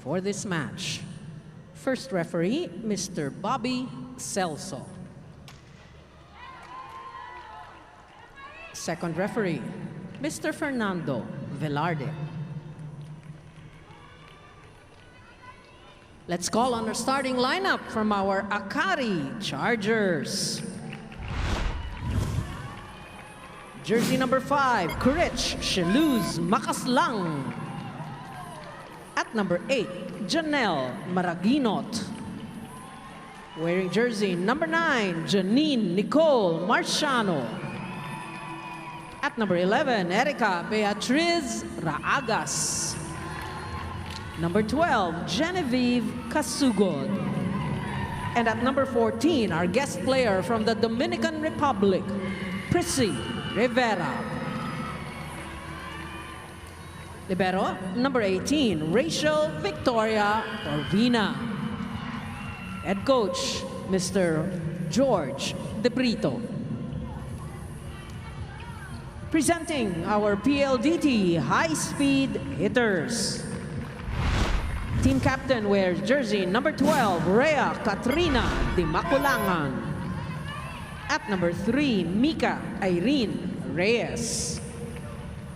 for this match. First referee, Mr. Bobby Celso. Second referee, Mr. Fernando Velarde. Let's call on our starting lineup from our AKARI Chargers. Jersey number 5, Courage Sheluz Makaslang. At number 8, Janelle Maraginot. Wearing jersey number 9, Janine Nicole Marciano. At number 11, Erica Beatriz Raagas. Number 12, Genevieve Casugod. And at number 14, our guest player from the Dominican Republic, Prissy Rivera. Libero, number 18, Rachel Victoria Orvina. Head coach, Mr. George De Brito. Presenting our PLDT high-speed hitters. Team captain wears jersey number 12, Rhea Katrina Di Maculangan. At number 3, Mika Irene Reyes.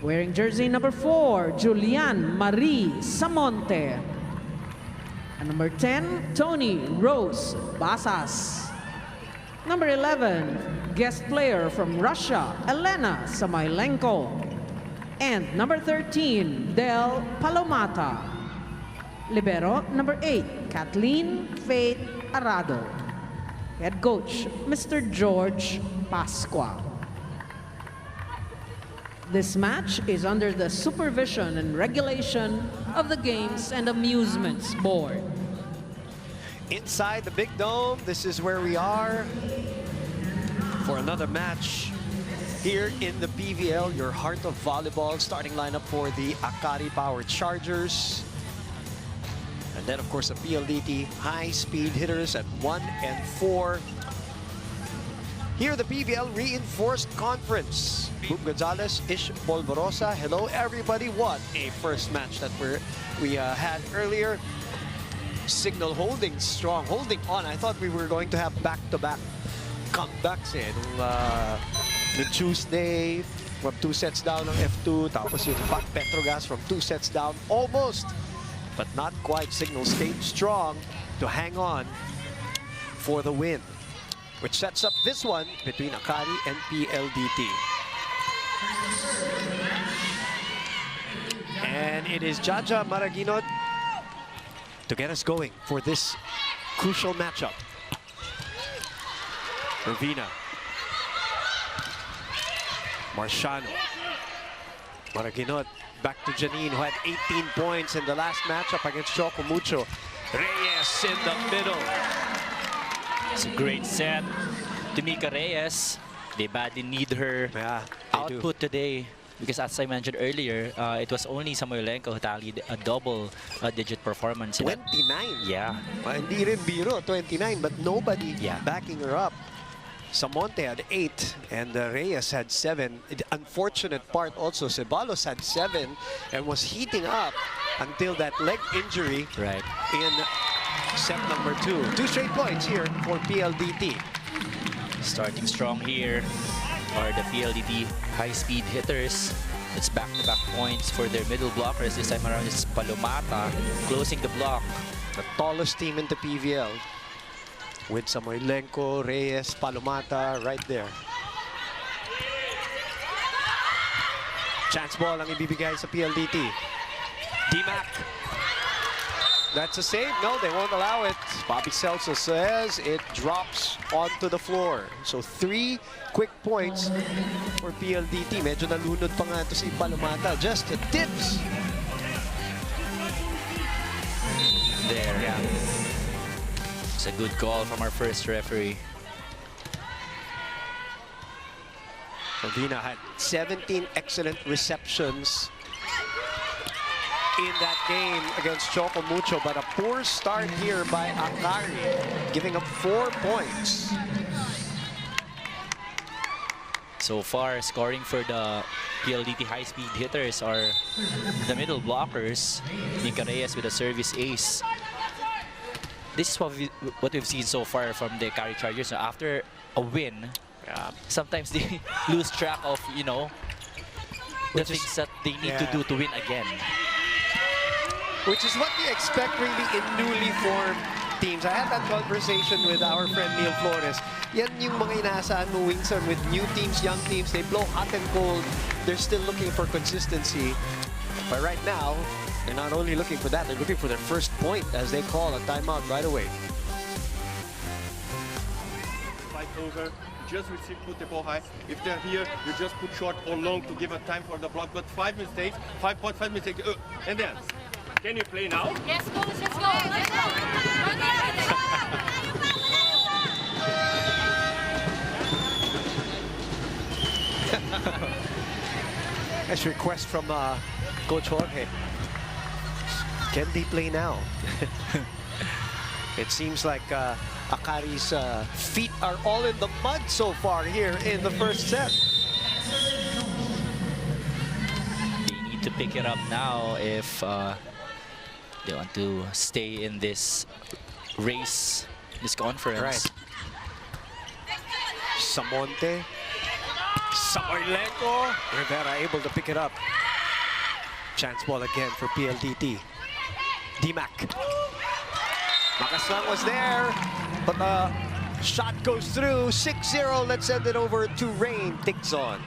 Wearing jersey number 4, Julian Marie Samonte. And number 10, Tony Rose Basas. Number 11, guest player from Russia, Elena Samailenko. And number 13, Del Palomata. Libero, number 8, Kathleen Faith Arado. Head coach, Mr. George Pasqua. This match is under the supervision and regulation of the Games and Amusements Board. Inside the Big Dome, this is where we are for another match here in the PVL, your heart of volleyball. Starting lineup for the AKARI Power Chargers. And then, of course, the PLDT high-speed hitters at 1 and 4. Here, the PVL Reinforced Conference. Boop Gonzalez, Ish Polvorosa. Hello, everybody. What a first match that we had earlier. Signal holding strong, holding on. I thought we were going to have back-to-back comebacks the Tuesday from 2 sets down on F2. Tapos yung Petrogas from 2 sets down. Almost, but not quite. Signal stayed strong to hang on for the win, which sets up this one between AKARI and PLDT. And it is Jaja Maraginot to get us going for this crucial matchup. Ravina. Marciano. Maraginot back to Janine, who had 18 points in the last matchup against Choco Mucho. Reyes in the middle. It's a great set. Mika Reyes, they badly need her output today. Because as I mentioned earlier, it was only Samoilenko who tallied a double-digit performance. 29? Yeah. Hindi rin biro, 29, but nobody backing her up. Samonte had 8 and Reyes had 7. The unfortunate part also, Ceballos had 7 and was heating up until that leg injury in set number 2. 2 straight points here for PLDT. Starting strong here are the PLDT high-speed hitters. It's back-to-back points for their middle blockers. This time around it's Palomata closing the block. The tallest team in the PVL with Samoilenko, Reyes, Palomata right there. Chance ball ang ibibigay sa PLDT. D-Mac. That's a save. No, they won't allow it. Bobby Celso says it drops onto the floor. So 3 quick points for PLDT. Medyo nalunod pa nga ito si Palomata. Just tips. There. Yeah. It's a good call from our first referee. Ravina had 17 excellent receptions in that game against Choco Mucho, but a poor start here by AKARI, giving up 4 points. So far, scoring for the PLDT high-speed hitters are the middle blockers. Mika Reyes with a service ace. This is what we've seen so far from the AKARI Chargers. After a win, sometimes they lose track of, you know, the things that they need to do to win again. Which is what you expect really in newly formed teams. I had that conversation with our friend Neil Flores. Yan yung mga inaasahan mo, Wingson, with new teams, young teams. They blow hot and cold. They're still looking for consistency. But right now, they're not only looking for that, they're looking for their first point as they call a timeout right away. Fight over. Just receive, put the ball high. If they're here, you just put short or long to give a time for the block. But 5 mistakes, 5.5 mistakes, and then. Can you play now? Yes, coach, let's go. Let's go. Nice request from Coach Jorge. Can they play now? It seems like AKARI's feet are all in the mud so far here in the first set. They need to pick it up now if they want to stay in this race, this conference. Right. Samonte. Samoylenko. Rivera able to pick it up. Chance ball again for PLDT. D-Mac. Makaslang was there, but the shot goes through. 6-0. Let's send it over to Rain Tigzon.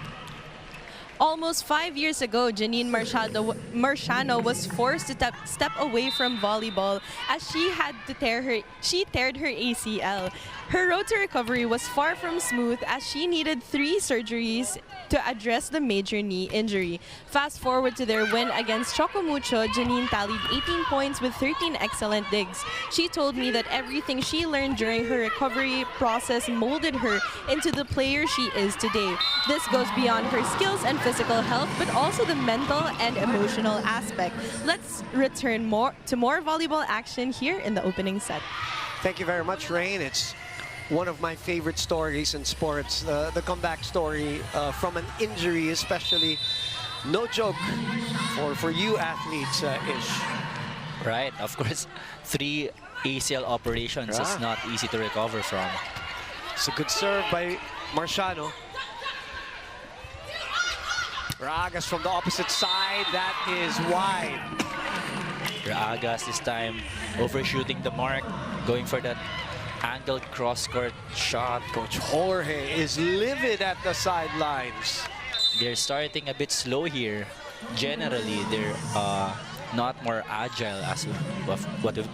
Almost 5 years ago, Janine Marciano was forced to step away from volleyball as she teared her ACL. Her road to recovery was far from smooth as she needed 3 surgeries to address the major knee injury. Fast forward to their win against Chocomucho, Janine tallied 18 points with 13 excellent digs. She told me that everything she learned during her recovery process molded her into the player she is today. This goes beyond her skills and physical health, but also the mental and emotional aspect. Let's return to more volleyball action here in the opening set. Thank you very much, Rain. It's one of my favorite stories in sports, the comeback story from an injury, especially. No joke for you athletes, Ish. Right, of course, 3 ACL operations is not easy to recover from. It's a good serve by Marciano. Ragas from the opposite side, that is wide. Ragas this time overshooting the mark, going for that angled cross-court shot. Coach Jorge is livid at the sidelines. They're starting a bit slow here. Generally, they're not more agile as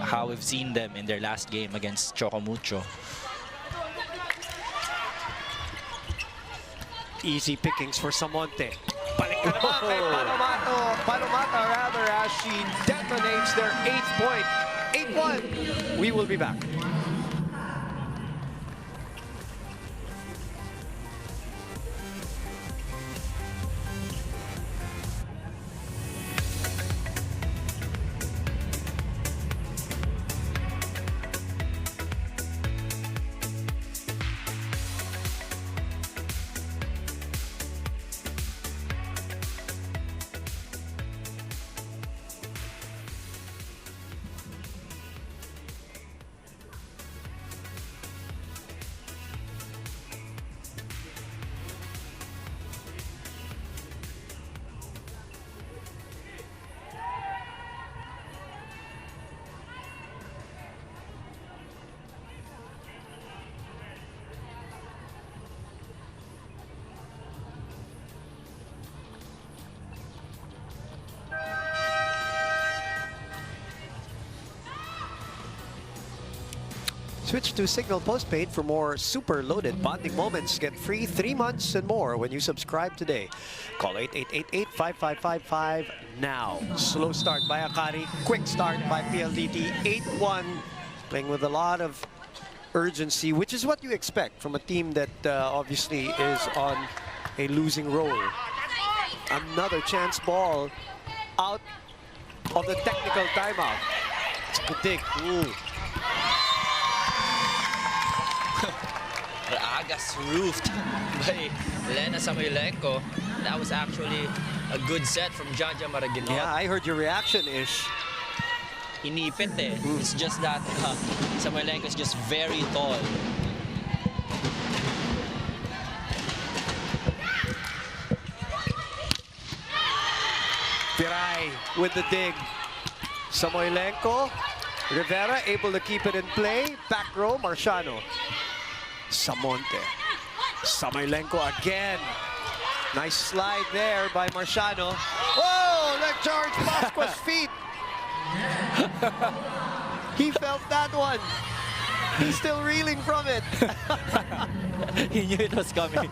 how we've seen them in their last game against Chocomucho. Easy pickings for Samonte. Balik na naman kay Palomata rather, as she detonates their 8th point. 8-1. We will be back. Switch to Signal Postpaid for more super loaded bonding moments. Get free 3 months and more when you subscribe today. Call 8888-5555 now. Slow start by AKARI, quick start by PLDT. 8-1, playing with a lot of urgency, which is what you expect from a team that obviously is on a losing roll. Another chance ball out of the technical timeout. It's a good dig. Ooh. Agas roofed by Lena Samoilenko. That was actually a good set from Jaja Maraginot. Yeah, I heard your reaction, Ish. Inipit eh. It's just that Samoilenko is just very tall. Piray with the dig. Samoilenko. Rivera able to keep it in play. Back row, Marciano. Samonte. Samoilenko again. Nice slide there by Marciano. Oh, leg charge, Pascua's feet. He felt that one. He's still reeling from it. He knew it was coming.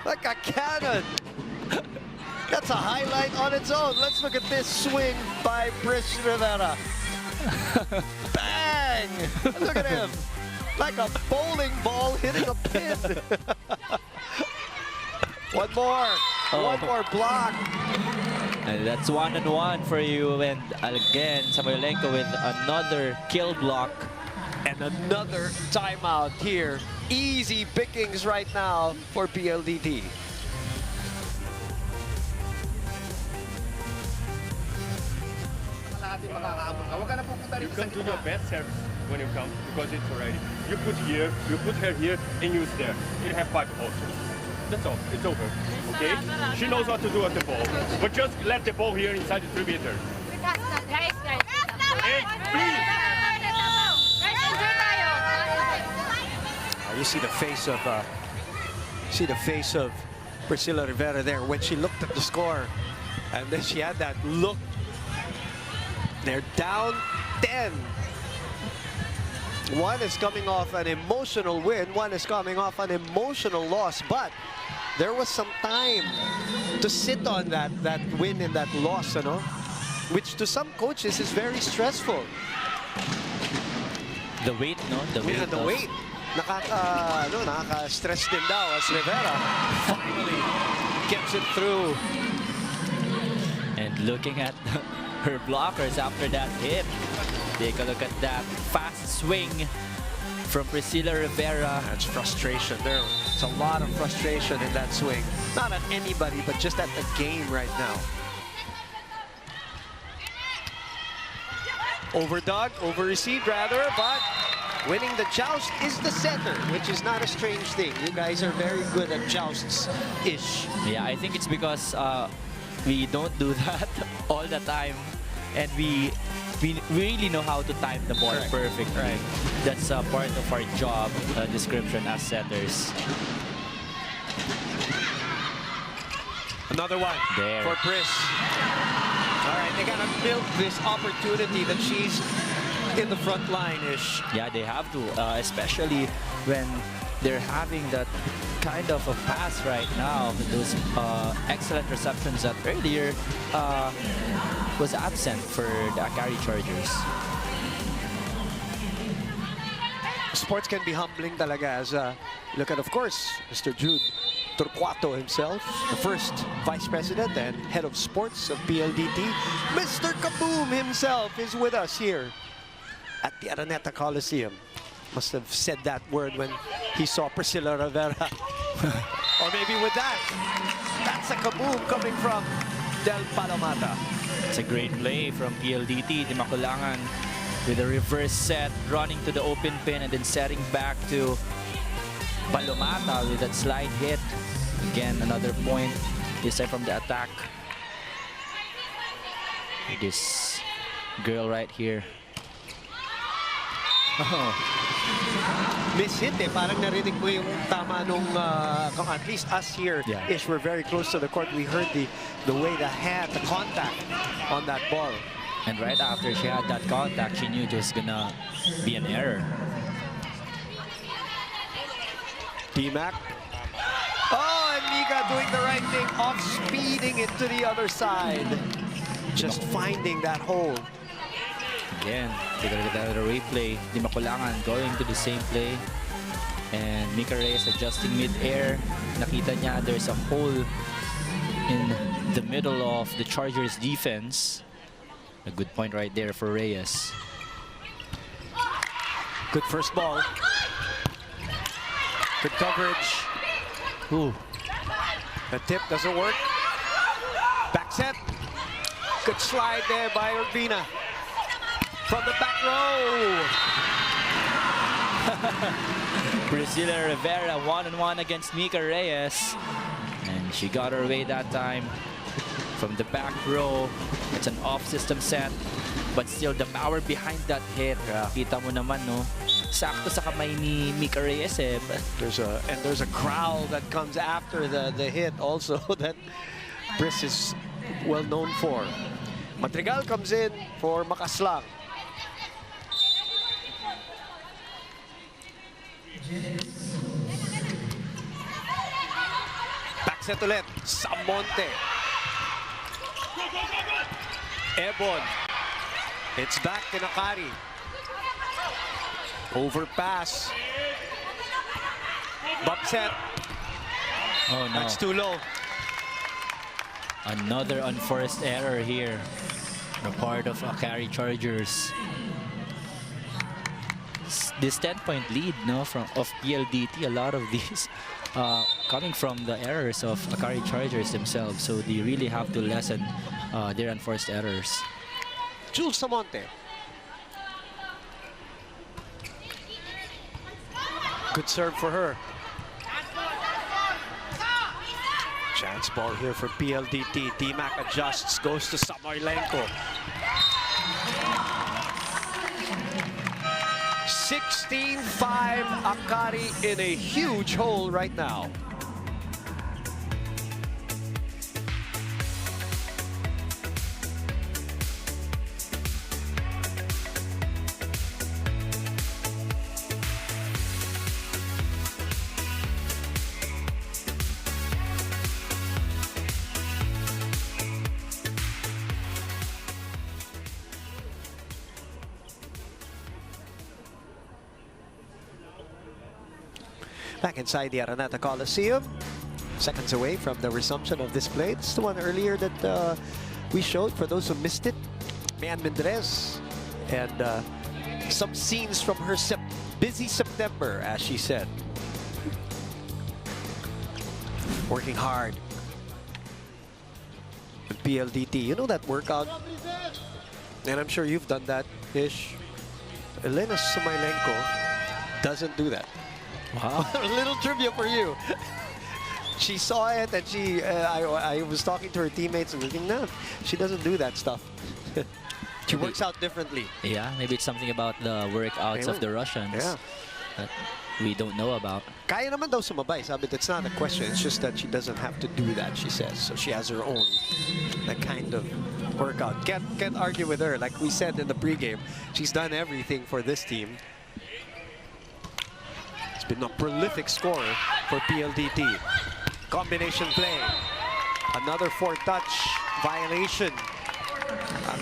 Like a cannon. That's a highlight on its own. Let's look at this swing by Pris Rivera. Bang! Look at him. Like a bowling ball hitting a pin. One more. One more block. And that's 1-on-1 for you. And again, Samoilenko with another kill block. And another timeout here. Easy pickings right now for PLDT. You can do your best service when you come because it's already. You put here, you put her here, and use there. You have 5 also. That's all. It's over. Okay? She knows what to do at the ball. But just let the ball here inside the 3 meters. And please. You see the face of Priscilla Rivera there when she looked at the score, and then she had that look. They're down 10. One is coming off an emotional win, one is coming off an emotional loss, but there was some time to sit on that win and that loss, you know, which to some coaches is very stressful. The weight, no? The weight. Yeah, the weight. Nakaka-stress din daw as Rivera finally gets it through. And looking at her blockers after that hit. Take a look at that fast swing from Priscilla Rivera. That's frustration. There's a lot of frustration in that swing. Not at anybody, but just at the game right now. Over-received rather, but winning the joust is the setter, which is not a strange thing. You guys are very good at jousts-ish. Yeah, I think it's because we don't do that all the time, and we really know how to time the ball perfectly. Right. That's part of our job description as setters. Another one there for Pris. All right, they gotta milk this opportunity that she's in the front line-ish. Yeah, they have to, especially when they're having that kind of a pass right now. Those excellent receptions that earlier was absent for the AKARI Chargers. Sports can be humbling talaga as look at, of course, Mr. Jude Torquato himself, the first vice president and head of sports of PLDT. Mr. Kaboom himself is with us here at the Araneta Coliseum. Must have said that word when he saw Priscilla Rivera. Or maybe with that. That's a kaboom coming from Del Palomata. It's a great play from PLDT. Dimakulangan with a reverse set, running to the open pin and then setting back to Palomata with that slide hit. Again, another point, this time from the attack. This girl right here. Oh. Miss hit eh. Parang narinig mo yung tama nung, at least us here, ish, we're very close to the court. We heard the way the hand, the contact on that ball. And right after she had that contact, she knew it was gonna be an error. D-Mac. Oh, and Mika doing the right thing, off-speeding it to the other side. Just finding that hole. Again, take a look at that replay. Dimakulangan going to the same play. And Mika Reyes adjusting mid-air. Nakita niya there's a hole in the middle of the Chargers defense. A good point right there for Reyes. Good first ball. Good coverage. Ooh. The tip doesn't work. Back set. Good slide there by Urbina. From the back row. Priscilla Rivera one-on-one against Mika Reyes. And she got her way that time. From the back row, it's an off-system set. But still, the power behind that hit. Kita mo naman, no? Sakto sa kamay ni Mika Reyes, eh. There's a crowd that comes after the hit also that Pris is well known for. Madrigal comes in for Makaslang. Back set ulit. Samonte. Ebon. It's back to AKARI. Overpass. Bump set. Oh, no. That's too low. Another unforced error here. The part of AKARI Chargers. This 10-point lead, no, of PLDT, a lot of these coming from the errors of AKARI Chargers themselves. So they really have to lessen their unforced errors. Jules Samonte. Good serve for her. Chance ball here for PLDT. D-Mac adjusts, goes to Samoylenko. 16-5 AKARI in a huge hole right now. Back inside the Araneta Coliseum, seconds away from the resumption of this play. It's the one earlier that we showed for those who missed it. Mian Mendrez and some scenes from her busy September, as she said. Working hard. And PLDT, you know that workout? And I'm sure you've done that, Ish. Elena Samoylenko doesn't do that. Wow. A little trivia for you. She saw it and I was talking to her teammates and thinking, no, she doesn't do that stuff. She works out differently. Yeah, maybe it's something about the workouts of the Russians that we don't know about. Kaya naman daw sumabay. Sabi, that's not a question. It's just that she doesn't have to do that, she says. So she has her own kind of workout. Can't argue with her. Like we said in the pregame, she's done everything for this team. Been a prolific scorer for PLDT. Combination play. Another four-touch violation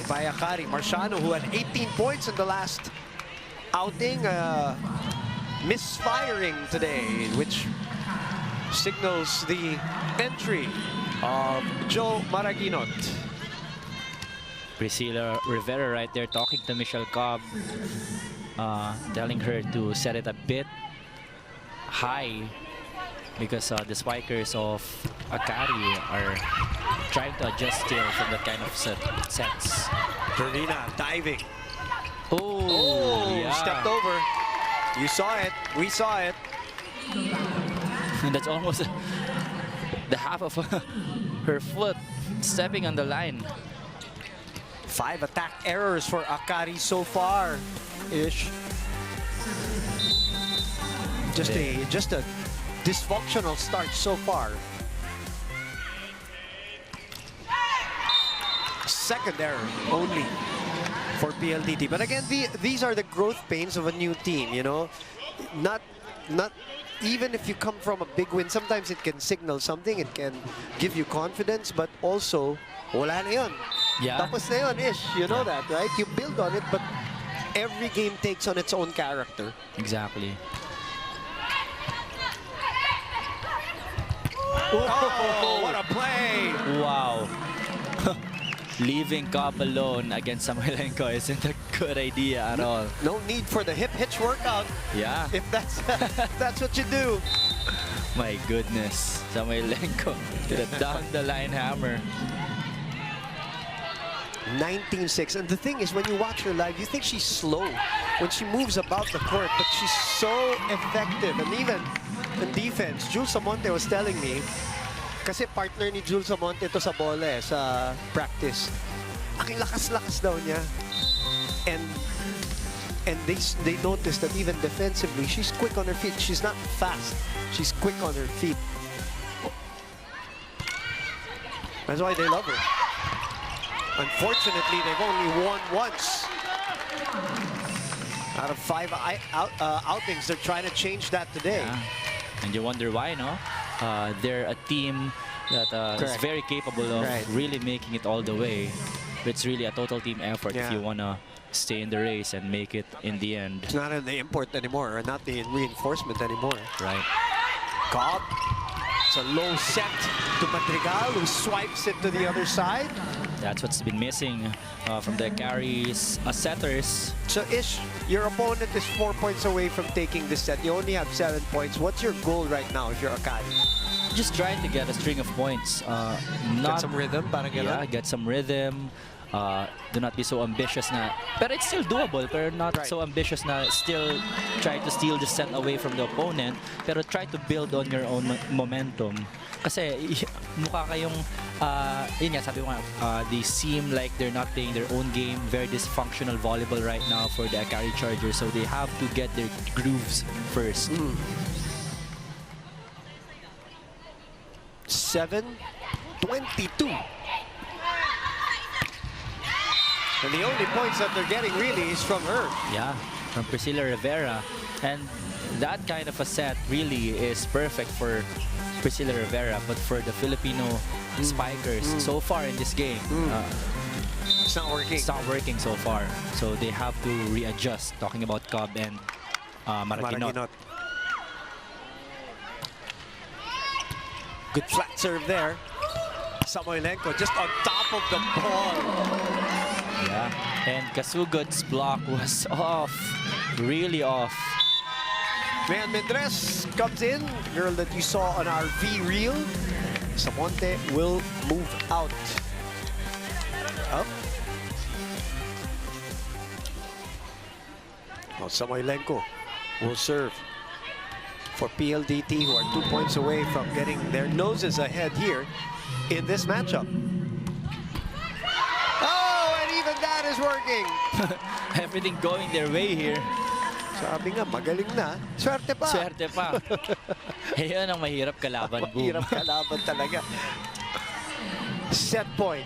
by AKARI. Marciano, who had 18 points in the last outing, misfiring today, which signals the entry of Joe Maraginot. Priscilla Rivera right there talking to Michelle Cobb, telling her to set it a bit high because the spikers of AKARI are trying to adjust still from that kind of sets. Verena diving. Oh, yeah. Stepped over. You saw it. We saw it. And that's almost the half of her foot stepping on the line. 5 attack errors for AKARI so far, Ish. Just a dysfunctional start so far. Second error only for PLDT. But again, these are the growth pains of a new team, you know. Not even if you come from a big win, sometimes it can signal something, it can give you confidence, but also wala na yun. Yeah. Tapos na yun, Ish. You know that, right? You build on it, but every game takes on its own character. Exactly. Oh, what a play! Wow. Leaving Cobb alone against Samoylenko isn't a good idea at all. No need for the hip hitch workout. Yeah. If that's what you do. My goodness. Samoilenko with a down the line hammer. 19-6. And the thing is, when you watch her live, you think she's slow when she moves about the court, but she's so effective. And even in defense, Jules Amonte was telling me, kasi partner ni Jules Amonte ito sa bola sa practice. Ang lakas-lakas daw niya. And they noticed that even defensively, she's quick on her feet. She's not fast. She's quick on her feet. That's why they love her. Unfortunately, they've only won once. Out of 5 outings, they're trying to change that today. Yeah. And you wonder why, no? They're a team that is very capable of really making it all the way. It's really a total team effort if you want to stay in the race and make it in the end. It's not in the import anymore, or not the reinforcement anymore. Right. Cobb. It's a low set to Madrigal, who swipes it to the other side. That's what's been missing from the AKARI's setters. So, Ish, your opponent is 4 points away from taking this set. You only have 7 points. What's your goal right now if you're AKARI? Just trying to get a string of points. Get some rhythm, parang yeah, get some rhythm. Do not be so ambitious na, but it's still doable, but not so ambitious na still try to steal the set away from the opponent, pero try to build on your own momentum. Kasi mukha kayong, yun nga, sabi ko nga, they seem like they're not playing their own game, very dysfunctional volleyball right now for the AKARI Chargers, so they have to get their grooves first. 7-22. And the only points that they're getting really is from her. Yeah, from Priscilla Rivera. And that kind of a set really is perfect for Priscilla Rivera, but for the Filipino spikers so far in this game, it's not working. It's not working so far. So they have to readjust, talking about Cobb and Maraguinot. Good flat serve there. Samoilenko just on top of the ball. Yeah, and Kasugot's block was off, really off. Man, Mendres comes in, girl that you saw on our V-reel. Samonte will move out. Up. Oh, Samoilenko will serve for PLDT, who are 2 points away from getting their noses ahead here in this matchup. Even that is working. Everything going their way here. Sabi nga, magaling na. Swerte pa. Swerte pa. Ayun ang mahirap kalaban, Boom. Mahirap kalaban talaga. Set point.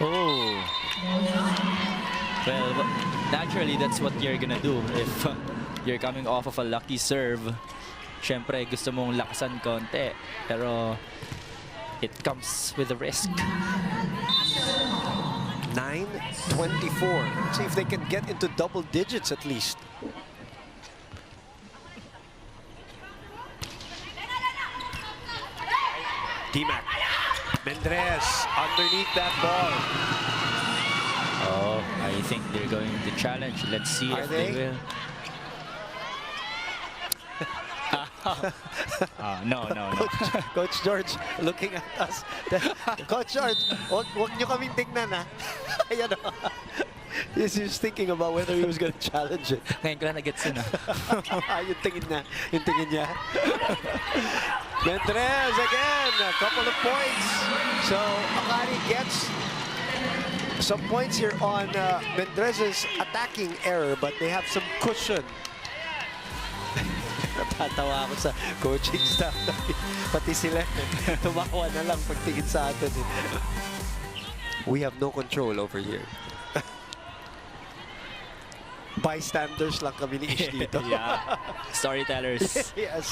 Oh. Well, naturally, that's what you're gonna do if you're coming off of a lucky serve. Siyempre, gusto mong lakasan konti. Pero it comes with a risk. 9-24. See if they can get into double digits at least. D-Mac. Mendres underneath that ball. Oh, I think they're going to challenge. Let's see if they will. No. Coach George looking at us. Coach George, wag nyo kaming tingnan, ha? Ayan, o. He's thinking about whether he was going to challenge it. Ngayon ko lang na-gets yun, Yung tingin niya. Mendres again, a couple of points. So, AKARI gets some points here on Mendres' attacking error, but they have some cushion. Natatawa ako sa coaching staff. Pati sila, tumawa na lang pagtingin sa atin. We have no control over here. Bystanders lang kami ni Ish dito. Yeah, storytellers. Yes.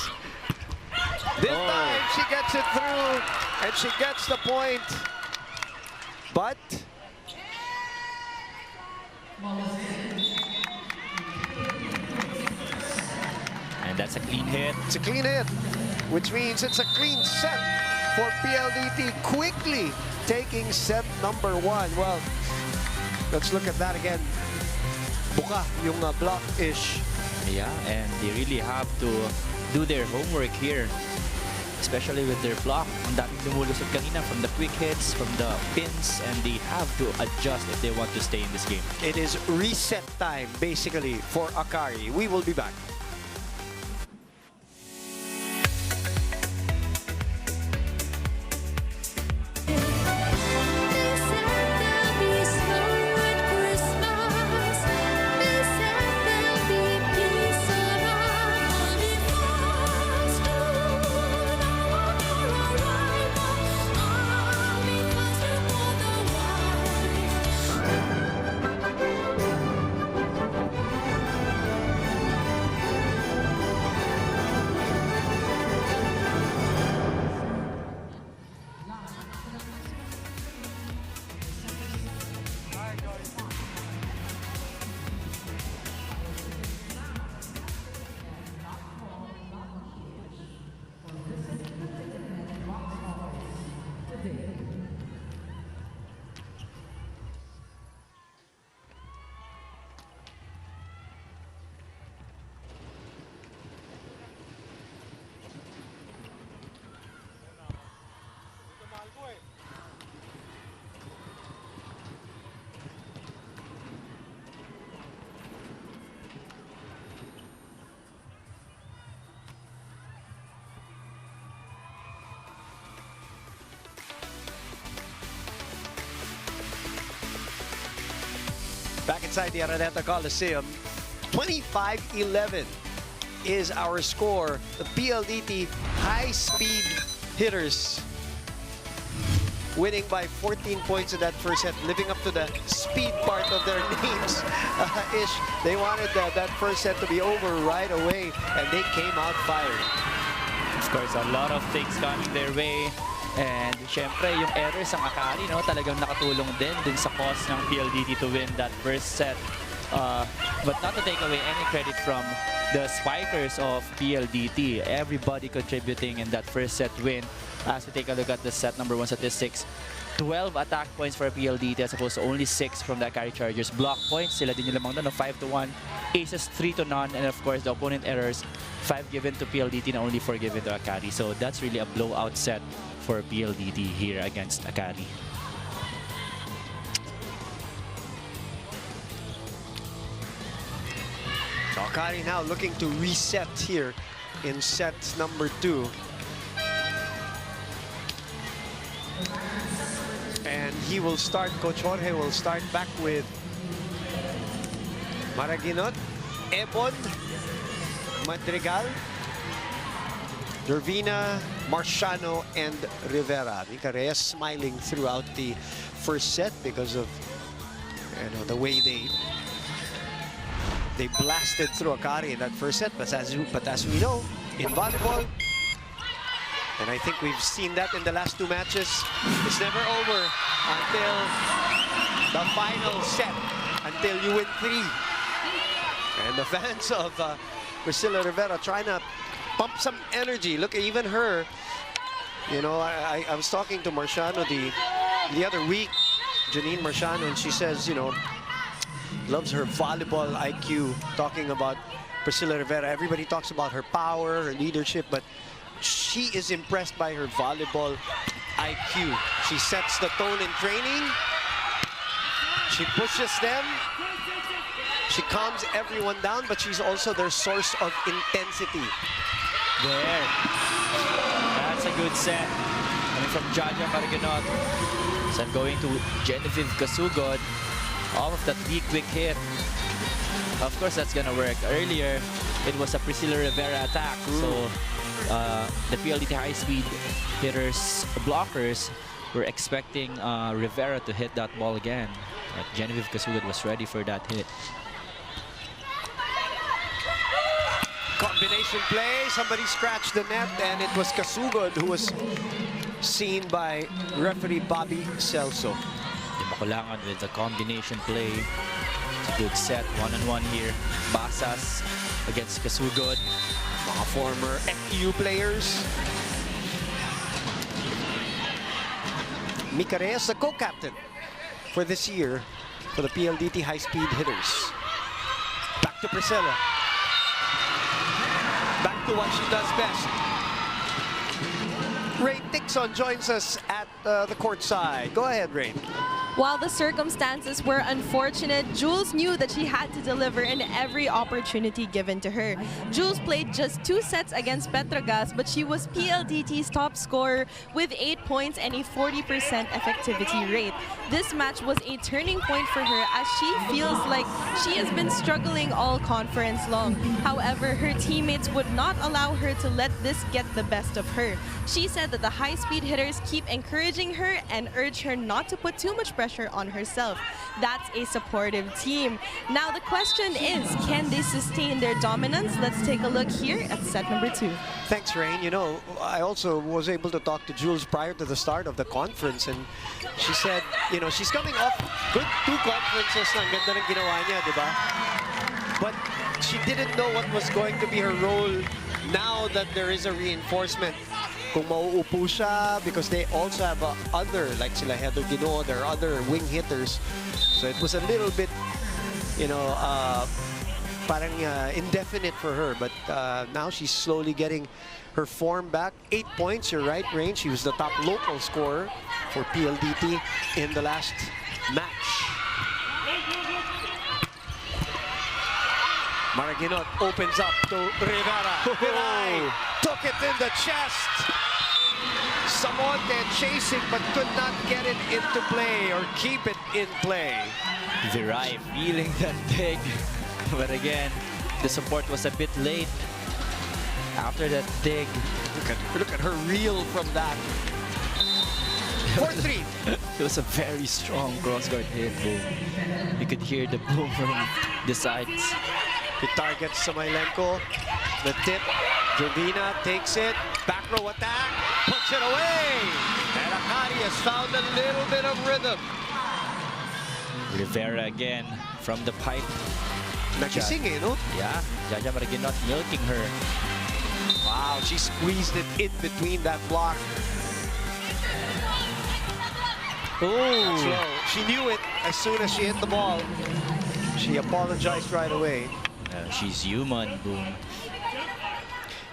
This time, she gets it through, and she gets the point. But and that's a clean hit. it's a clean hit, which means it's a clean set for PLDT, quickly taking set number 1. Well, let's look at that again. Buka yung block-ish. Yeah, and they really have to do their homework here, especially with their block. Ang daming lumulusot kanina from the quick hits, from the pins, and they have to adjust if they want to stay in this game. It is reset time, basically, for AKARI. We will be back. Back inside the Araneta Coliseum, 25-11 is our score. The PLDT high-speed hitters winning by 14 points in that first set, living up to the speed part of their names. They wanted that first set to be over right away, and they came out firing. Of course, a lot of things coming their way. And syempre, yung errors ng AKARI, no, talagang nakatulong din dun sa cause ng PLDT to win that first set. But not to take away any credit from the spikers of PLDT. Everybody contributing in that first set win. As we take a look at the set number 1 statistics, 12 attack points for PLDT as opposed to only 6 from the AKARI Chargers. Block points, sila din yung lamang doon, 5-1. Aces, 3-0. And of course, the opponent errors, 5 given to PLDT and only 4 given to AKARI. So that's really a blowout set for PLDT here against AKARI. So AKARI now looking to reset here in set number 2. And he will start, Coach Jorge will start back with Maraginot, Ebon, Madrigal, Dervina, Marciano, and Rivera. Mika Reyes smiling throughout the first set because of the way they blasted through AKARI in that first set. But as we know, in volleyball, and I think we've seen that in the last 2 matches, it's never over until the final set, until you win 3. And the fans of Priscilla Rivera trying to pump some energy. Look, even her, you know, I was talking to Marciano the other week, Janine Marciano, and she says, you know, loves her volleyball IQ, talking about Priscilla Rivera. Everybody talks about her power, her leadership, but she is impressed by her volleyball IQ. She sets the tone in training. She pushes them. She calms everyone down, but she's also their source of intensity. There. That's a good set. Coming from Jaja Maraginot. So going to Genevieve Casugod. All of that deep quick hit. Of course, that's gonna work. Earlier, it was a Priscilla Rivera attack. So the PLDT high-speed hitters, blockers, were expecting Rivera to hit that ball again. But Genevieve Casugod was ready for that hit. Combination play, somebody scratched the net, and it was Casugod who was seen by referee Bobby Celso. Makulangan with the combination play. It's a good set, 1-on-1 here. Basas against Casugod. Mga former FEU players. Mika Reyes, the co-captain for this year for the PLDT high-speed hitters. Back to Priscilla. Back to do what she does best. Rain Dixon joins us at the court side. Go ahead, Rain. While the circumstances were unfortunate, Jules knew that she had to deliver in every opportunity given to her. Jules played just 2 sets against Petrogas, but she was PLDT's top scorer with 8 points and a 40% effectivity rate. This match was a turning point for her as she feels like she has been struggling all conference long. However, her teammates would not allow her to let this get the best of her. She said that the high-speed hitters keep encouraging her and urge her not to put too much pressure on herself. That's a supportive team. Now the question is, can they sustain their dominance? Let's take a look here at set number 2. Thanks, Rain. You know, I also was able to talk to Jules prior to the start of the conference, and she said, you know, she's coming off good 2 conferences na ang ganda ng ginawa niya, di ba? But she didn't know what was going to be her role now that there is a reinforcement. Kung mauupo siya, because they also have other, like sila Heather Ginoo, there are other wing hitters. So it was a little bit, you know, parang indefinite for her. But now she's slowly getting her form back. 8 points, you're right, Rain. She was the top local scorer for PLDT in the last match. Maraginot opens up to Rivera. Piray took it in the chest. Samonte chasing but could not get it into play or keep it in play. Virai feeling that dig. But again, the support was a bit late. After that dig. Look at her reel from that. 4-3. It was a very strong cross-guard hit, boom. You could hear the boom from the sides. He targets Samailenko. The tip. Jovina takes it. Back row attack. Puts it away. And AKARI has found a little bit of rhythm. Rivera again from the pipe. Nagising eh, no? Yeah, Jaja Maraginot milking her. Wow, she squeezed it in between that block. Oh, Slow. She knew it as soon as she hit the ball. She apologized right away. she's human, boom.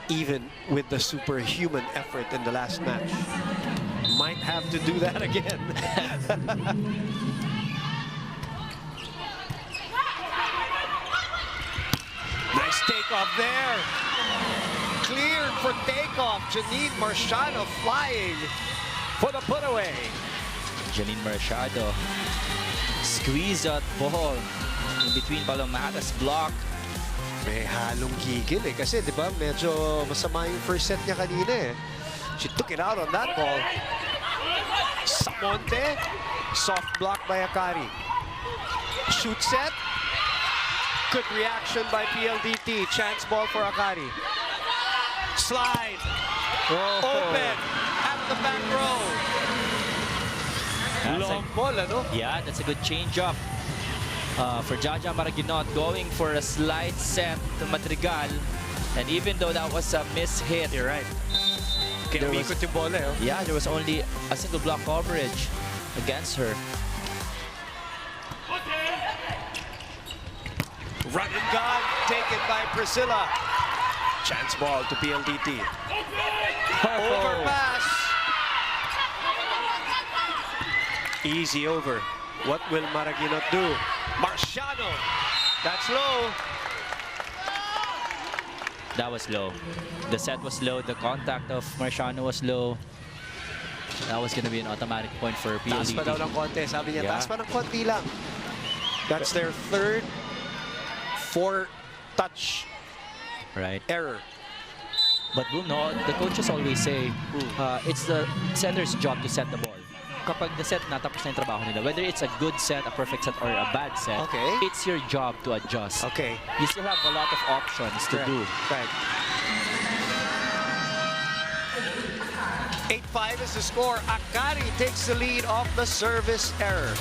Even with the superhuman effort in the last match. Might have to do that again. Nice takeoff there. Cleared for takeoff. Janine Marciano flying for the put-away. Janine Marciano squeeze that ball in between Palomata's block. May halong gigil eh. Kasi di ba medyo masama yung first set niya kanina eh. She took it out on that ball. Samonte. Soft block by AKARI. Shoot set. Good reaction by PLDT. Chance ball for AKARI. Slide. Open at the back row. Long ball, ano? Yeah, that's a good change-up. For Jaja Maraginot going for a slide set to Madrigal. And even though that was a miss-hit, You're right. Kinamikot yung bola, eh. yeah, there was only a single block coverage against her. Run and gun taken by Priscilla. Chance ball to PLDT. Overpass. Easy over. What will Maraginot do? Marciano. That's low. That was low. The set was low. The contact of Marciano was low. That was going to be an automatic point for Taas pa daw PLDT. ng konti. Sabi niya, Yeah. taas pa ng konti lang. That's their third 4-touch Right. error. But boom, no, the coaches always say it's the setter's job to set the ball. Kapag the set natapos na yung trabaho nila, whether it's a good set, a perfect set, or a bad set, Okay. it's your job to adjust. Okay. You still have a lot of options to do. Right. 8-5 is the score. AKARI takes the lead off the service error.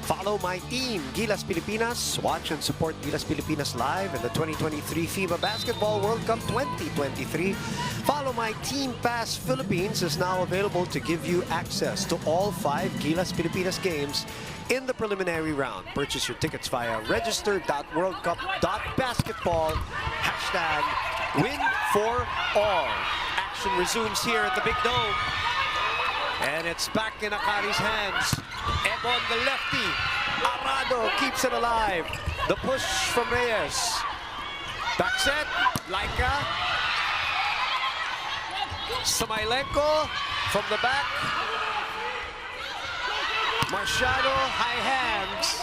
Follow my team, Gilas Pilipinas. Watch and support Gilas Pilipinas live in the 2023 FIBA Basketball World Cup 2023. Follow my Team Pass Philippines is now available to give you access to all 5 Gilas Pilipinas games in the preliminary round. Purchase your tickets via register.worldcup.basketball #WinForAll. Action resumes here at the Big Dome. And it's back in AKARI's hands. Ebon, the lefty. Arado keeps it alive. The push from Reyes. Back set. Laika. Samailenko from the back. Marciano, high hands.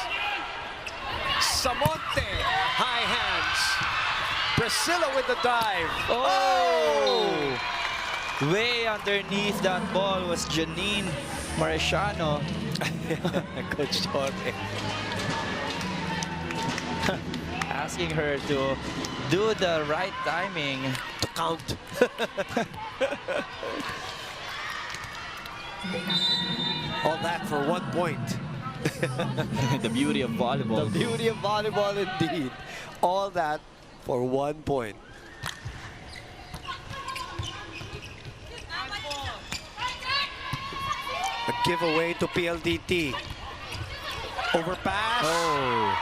Samonte, high hands. Priscilla with the dive. Oh! Way underneath that ball was Janine Marciano. Coach Jorge. Asking her to do the right timing. To count. All that for 1 point. The beauty of volleyball. The beauty of volleyball indeed. All that for 1 point. A giveaway to PLDT. Overpass. Oh.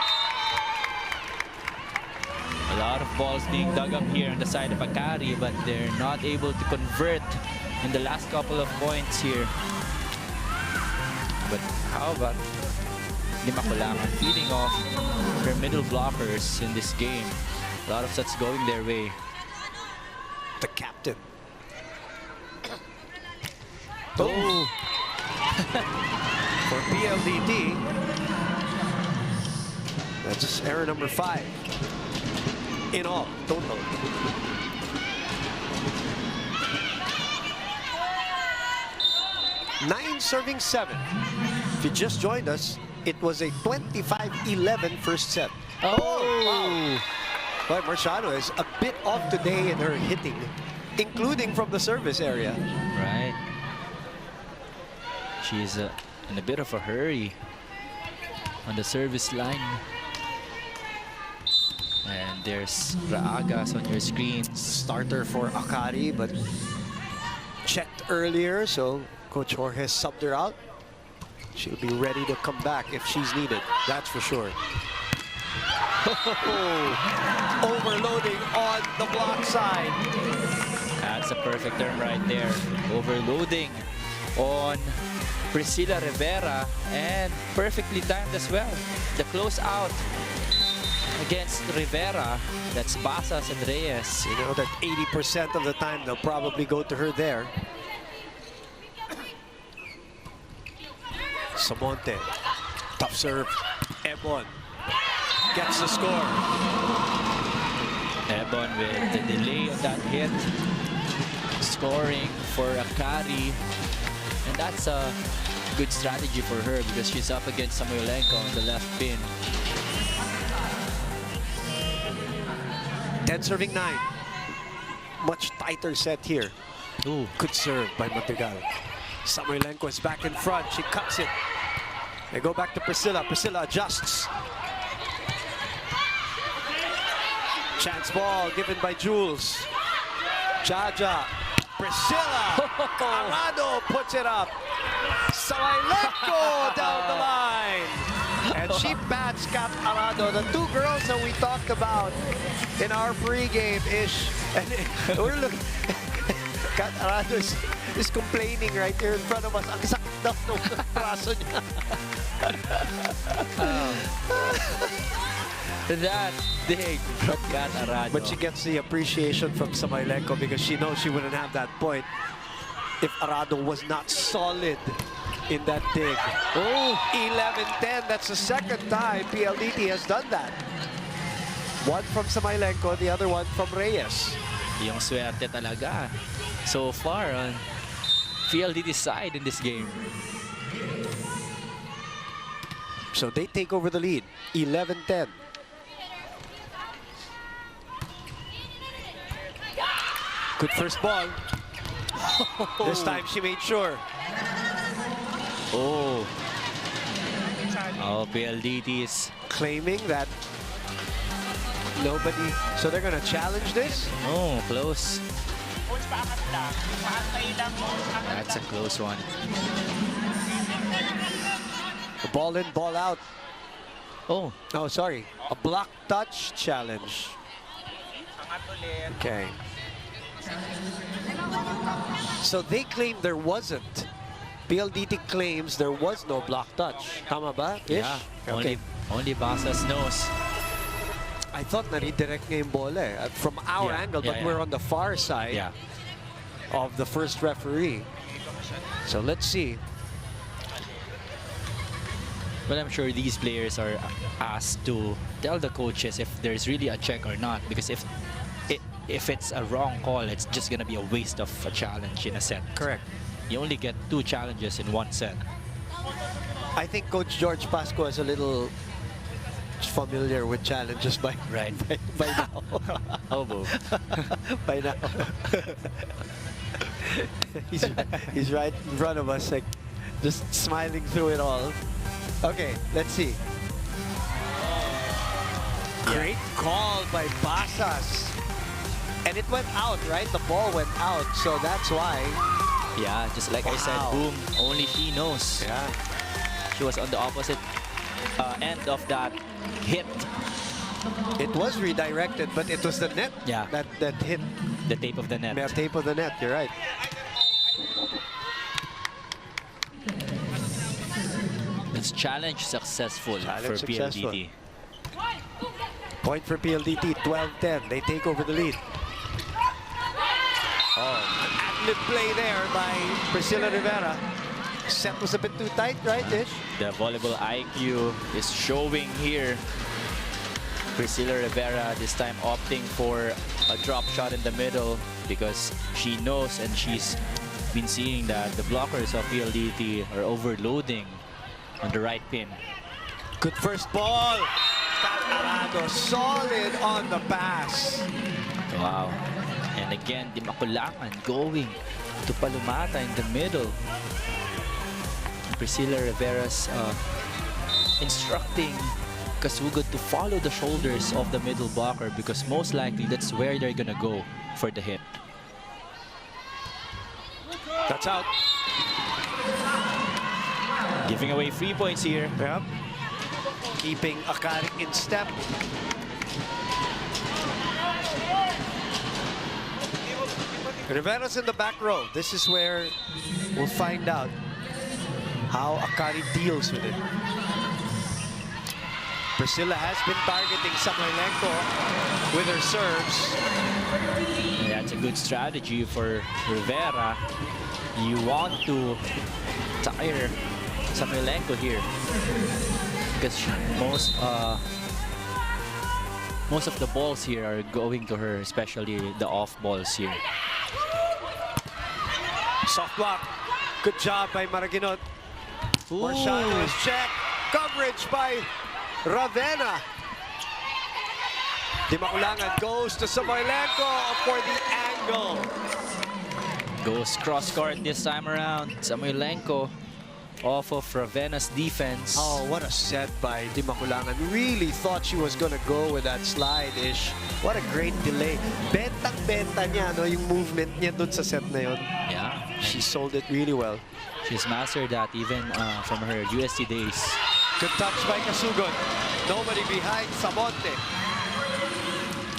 A lot of balls being dug up here on the side of AKARI, but they're not able to convert in the last couple of points here. But how about Limakulangan feeding off her middle blockers in this game? A lot of shots going their way. The captain. Oh. For PLDT. That's just error number 5. In all, total. Nine serving 7. If you just joined us, it was a 25-11 first set. Oh! Wow. But Marciano is a bit off today in her hitting, including from the service area. Right. She's in a bit of a hurry on the service line. And there's Raagas on your screen. Starter for AKARI, but checked earlier, so Coach Jorge subbed her out. She'll be ready to come back if she's needed, that's for sure. Overloading on the block side. That's a perfect term right there. Overloading on Priscilla Rivera, and perfectly timed as well. The close out against Rivera, that's Basas and Reyes. You know that 80% of the time they'll probably go to her there. Samonte, tough serve. Ebon gets the score. Ebon with the delay on that hit, scoring for AKARI, and that's a good strategy for her because she's up against Samoilenko on the left pin. 10 serving 9. Much tighter set here. Ooh. Good serve by Madrigal. Samoilenko is back in front. She cuts it. They go back to Priscilla. Priscilla adjusts. Chance ball given by Jules. Jaja. Priscilla. Arado puts it up. Samoilenko down the line. And she bats Cap Arado, the 2 girls that we talked about in our pregame-ish. And we're looking. Kat Arado is complaining right here in front of us. Ang sakit daw ng braso niya. That dig from Kat Arado. But she gets the appreciation from Samoilenko because she knows she wouldn't have that point if Arado was not solid in that dig. Oh, 11-10. That's the second time PLDT has done that. One from Samoilenko, the other one from Reyes. Yung swerte talaga so far on PLDT's side in this game. So they take over the lead, 11-10. Good first ball. This time she made sure. Oh. Oh, PLDTs. claiming that nobody... So they're going to challenge this? Oh, close. That's a close one. A ball in, ball out. Oh, Oh, sorry. A block touch challenge. Okay. So they claim there wasn't. PLDT claims there was no block touch. Tama ba? Ish? yeah. Okay. Only Basas knows. I thought na redirect nga yung bola from our Yeah, angle, but yeah, we're yeah. on the far side Yeah. of the first referee. So let's see. But I'm sure these players are asked to tell the coaches if there's really a check or not. Because if it's a wrong call, it's just gonna be a waste of a challenge in a set. Correct. You only get 2 challenges in 1 set. I think Coach George Pasco is a little familiar with challenges by Right. by now. Oh, boo. By now. he's right in front of us, like just smiling through it all. Okay, let's see. Great call by Basas. And it went out, right? The ball went out, so that's why. Yeah, just like I said, Wow. boom, only she knows. Yeah. She was on the opposite end of that hit. It was redirected, but it was the net Yeah. that hit The tape of the net. the tape of the net. You're right. It's challenge successful Challenge for successful. PLDT. Point for PLDT, 12-10. They take over the lead. Oh, an ad-lib play there by Priscilla Rivera. Set was a bit too tight, right, Ish? The volleyball IQ is showing here. Priscilla Rivera this time opting for a drop shot in the middle because she knows and she's been seeing that the blockers of PLDT are overloading on the right pin. Good first ball. Tatarado, solid on the pass. Wow. And again, Di Makulangan going to Palumata in the middle. Priscilla Rivera's instructing Kasugod to follow the shoulders of the middle blocker because most likely that's where they're gonna go for the hit. That's out. Giving away 3 points here. Yep. Keeping AKARI in step. Rivera's in the back row. This is where we'll find out how AKARI deals with it. Priscilla has been targeting Samoilenko with her serves. And that's a good strategy for Rivera. You want to tire Samoilenko here because most of the balls here are going to her, especially the off balls here. Soft block. Good job by Maraginot. Marciano is checked. Coverage by Ravenna. Di Makulangan goes to Samoilenko for the angle. Goes cross court this time around. Samoilenko off of Ravenna's defense. Oh, what a set by Di Makulangan. Really thought she was gonna go with that slide-ish. What a great delay. Bentang-benta niya, no, yung movement niya dun sa set na yun. Yeah, She sold it really well. she's mastered that even from her UST days. Good touch by Kasugod. Nobody behind Samonte.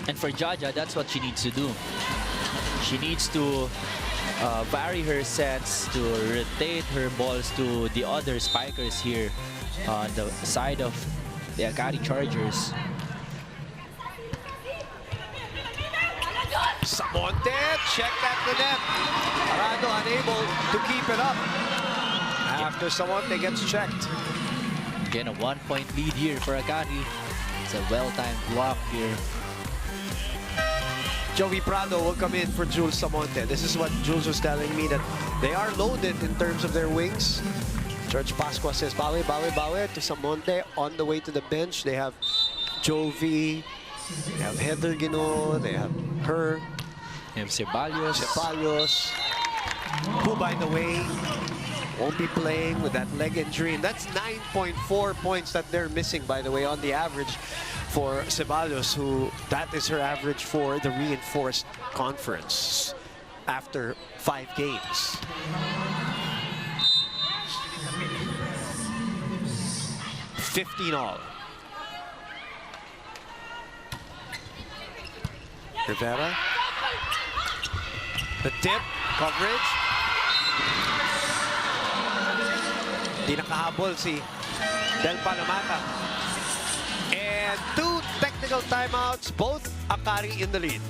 And for Jaja, that's what she needs to do. She needs to vary her sets, to rotate her balls to the other spikers here on the side of the AKARI Chargers. Samonte, checked at the net. Arado unable to keep it up after Samonte gets checked. Again, a 1-point lead here for AKARI. It's a well-timed block here. Joey Prado will come in for Jules Samonte. This is what Jules was telling me, that they are loaded in terms of their wings. George Pascua says, bawi, bawi, bawi to Samonte. On the way to the bench, they have Jovi, they have Heather Gino, they have her, We have Ceballos. Ceballos, who, by the way, won't be playing with that leg injury. And that's 9.4 points that they're missing, by the way, on the average for Ceballos, who that is her average for the reinforced conference after 5 games. $15 all. Rivera. The tip, coverage. Di nakahabol si Del Panamata. And 2 technical timeouts, both AKARI in the lead.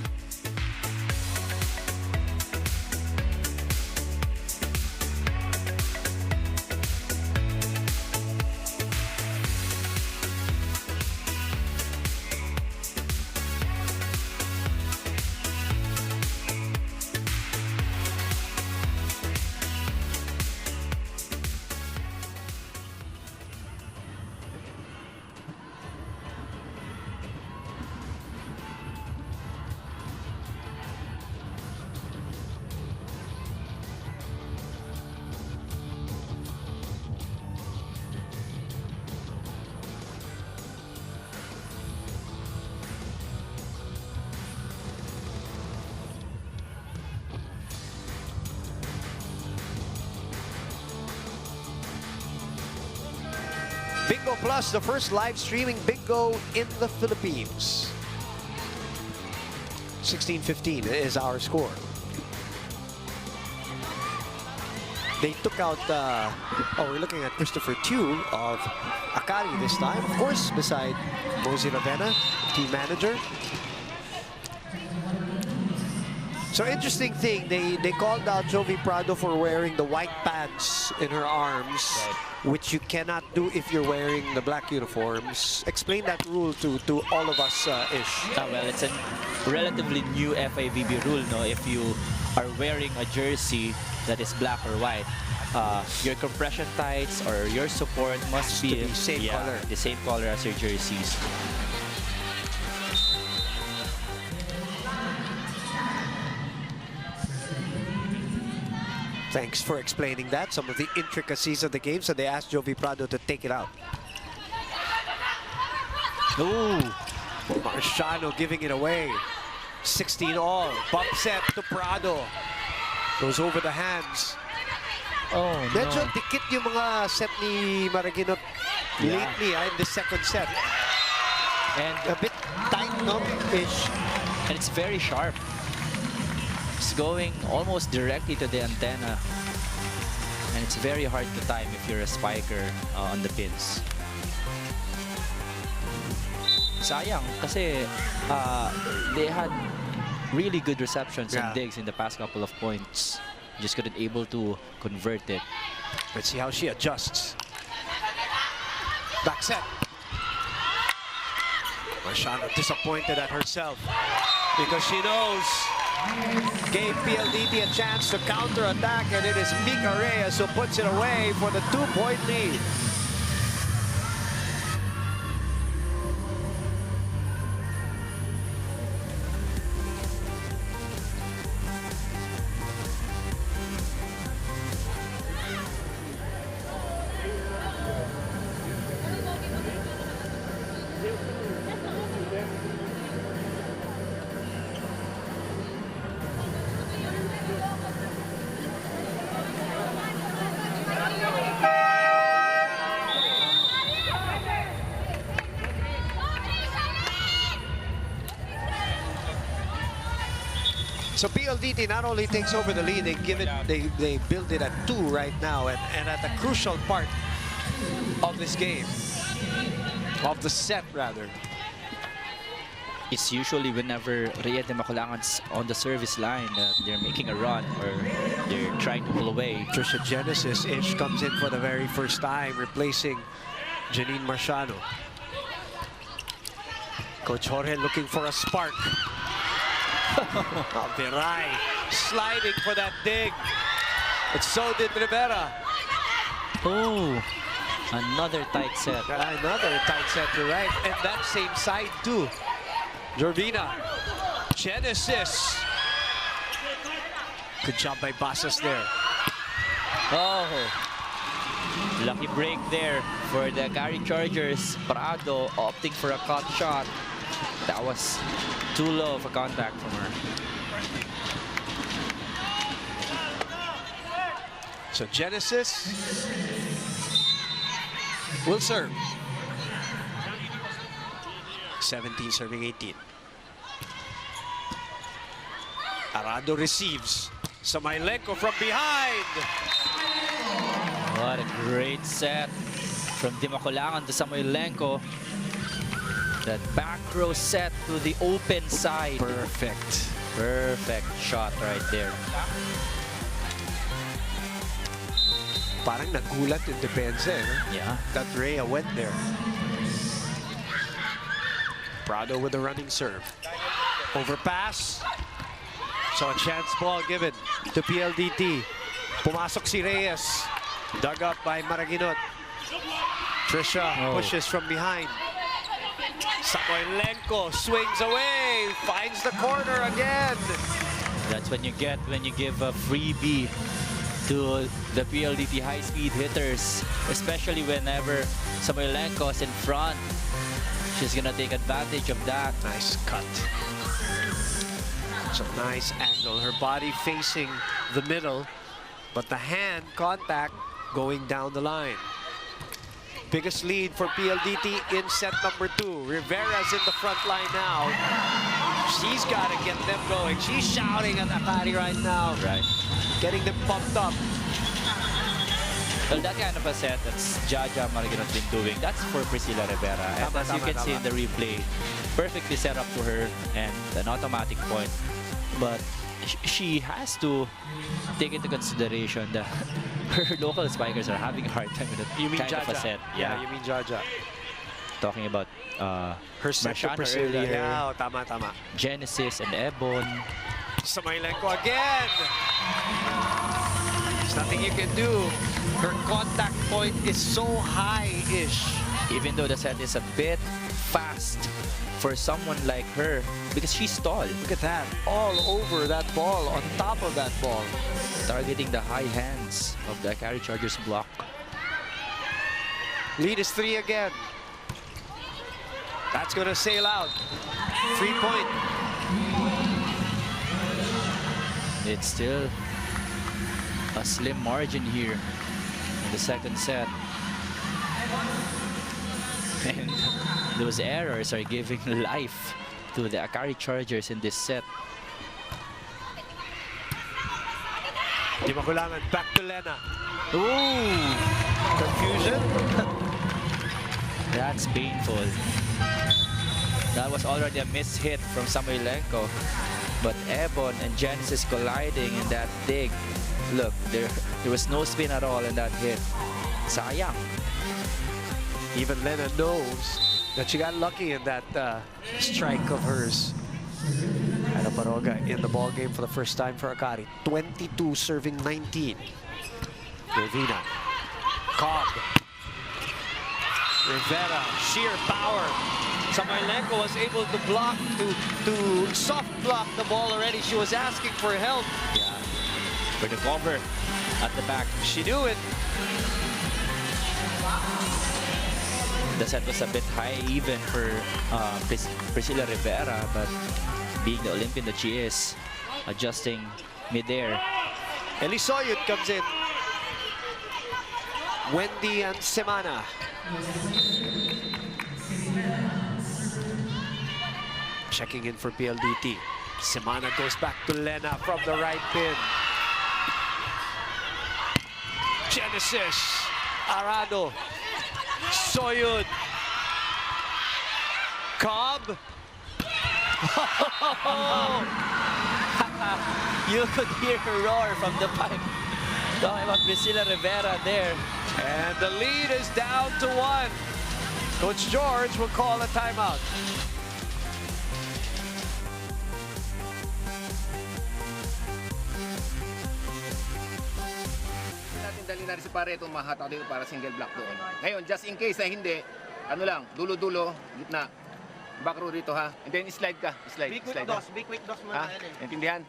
Bingo Plus, the first live streaming bingo in the Philippines. 16-15 is our score. They took out, we're looking at Christopher Tew of AKARI this time. Of course, beside Mosey Ravena, team manager. So interesting thing, they called out Jovi Prado for wearing the white pads in her arms, which you cannot do if you're wearing the black uniforms. Explain that rule to all of us, Ish. Well, it's a relatively new FIVB rule, no? If you are wearing a jersey that is black or white, your compression tights or your support must be the same color. The same color as your jerseys. Thanks for explaining that, some of the intricacies of the game. So they asked Jovi Prado to take it out. Ooh, Marciano giving it away. 16 all. Bump set to Prado. Goes over the hands. Oh, Medyo no. dikit yung mga set ni Maraguinot lately in the second set. And A bit tight, no? Ish. And it's very sharp. It's going almost directly to the antenna. And it's very hard to time if you're a spiker on the pins. Sayang, kasi they had really good receptions and digs in the past couple of points. Just couldn't able to convert it. Let's see how she adjusts. Back set. Marciano disappointed at herself because she knows gave PLDT a chance to counter-attack, and it is Mika Reyes who puts it away for the 2-point lead. So PLDT not only takes over the lead, they build it at 2 right now, and at a crucial part of this game, of the set rather. It's usually whenever Rhea de Maculangan's on the service line that they're making a run or they're trying to pull away. Trisha Genesis Ish comes in for the very first time, replacing Janine Marciano. Coach Jorge looking for a spark. Viray sliding for that dig. But so did Rivera. Oh, another tight set. Another tight set, you're right. And that same side too. Jorvina. Genesis. Good job by Basas there. Oh, Lucky break there for the AKARI Chargers. Prado opting for a cut shot. That was too low of a contact from her. So Genesis will serve. 17 serving 18. Arado receives. Samailenko from behind. What a great set from Dimakulangan to Samoilenko. That back row set to the open side. Perfect. Perfect shot right there. Parang nagulat yung depensa, eh, no? Yeah. That Rhea went there. Prado with a running serve. Overpass. So a chance ball given to PLDT. Pumasok si Reyes. Dug up by Maraginot. Trisha pushes from behind. Samoilenko swings away. Finds the corner again. That's when you get when you give a freebie to the PLDT high-speed hitters, especially whenever Samoilenko is in front. She's gonna take advantage of that. Nice cut. It's a nice angle. Her body facing the middle, but the hand contact going down the line. Biggest lead for PLDT in set number 2. Rivera's in the front line now. She's got to get them going. She's shouting at AKARI right now. Right. Getting them pumped up. Well, that kind of a set that's Jaja Maraginot been doing, that's for Priscilla Rivera. And as you can see in the replay, perfectly set up to her and an automatic point. But she has to take into consideration that her local spikers are having a hard time with that You mean kind of a Jaja? set. Yeah, you mean Jaja. Talking about Her set to Marciano Priscilla. earlier, Yeah, tama. Genesis and Ebon. Samailenko again. There's nothing you can do. Her contact point is so high-ish. Even though the set is a bit fast for someone like her, because she's tall. Look at that. All over that ball, on top of that ball. Targeting the high hands of the AKARI Chargers block. Lead is 3 again. That's going to sail out. 3-point. It's still a slim margin here in the second set. And those errors are giving life to the AKARI Chargers in this set. Dimakulangan back to Lena. Ooh! Confusion. That's painful. That was already a mishit from Samoilenko. But Ebon and Genesis colliding in that dig. Look, there was no spin at all in that hit. Sayang. Even Lena knows that she got lucky in that strike of hers. Ana Baroga in the ball game for the first time for AKARI. 22 serving 19. Ravina. Cobb. Rivera. Sheer power. Samoilenko was able to block, to soft block the ball already. She was asking for help. Yeah. For the cover at the back. She knew it. The set was a bit high even for Priscilla Rivera, but being the Olympian that she is, adjusting mid-air. Elisoyut comes in. Wendy and Semana. Checking in for PLDT. Semana goes back to Lena from the right pin. Genesis. Arado. Soyud. Cobb. You could hear her roar from the pipe. Talking about Priscilla Rivera there. And the lead is down to 1. Coach George will call a timeout. Dali na rin si pare itong mahatak dito para single block doon. Ngayon, just in case na hindi, ano lang, dulo-dulo, gitna. Back row dito ha. And then slide ka. Slide. Big quick slide dos muna yan eh. Intindihan?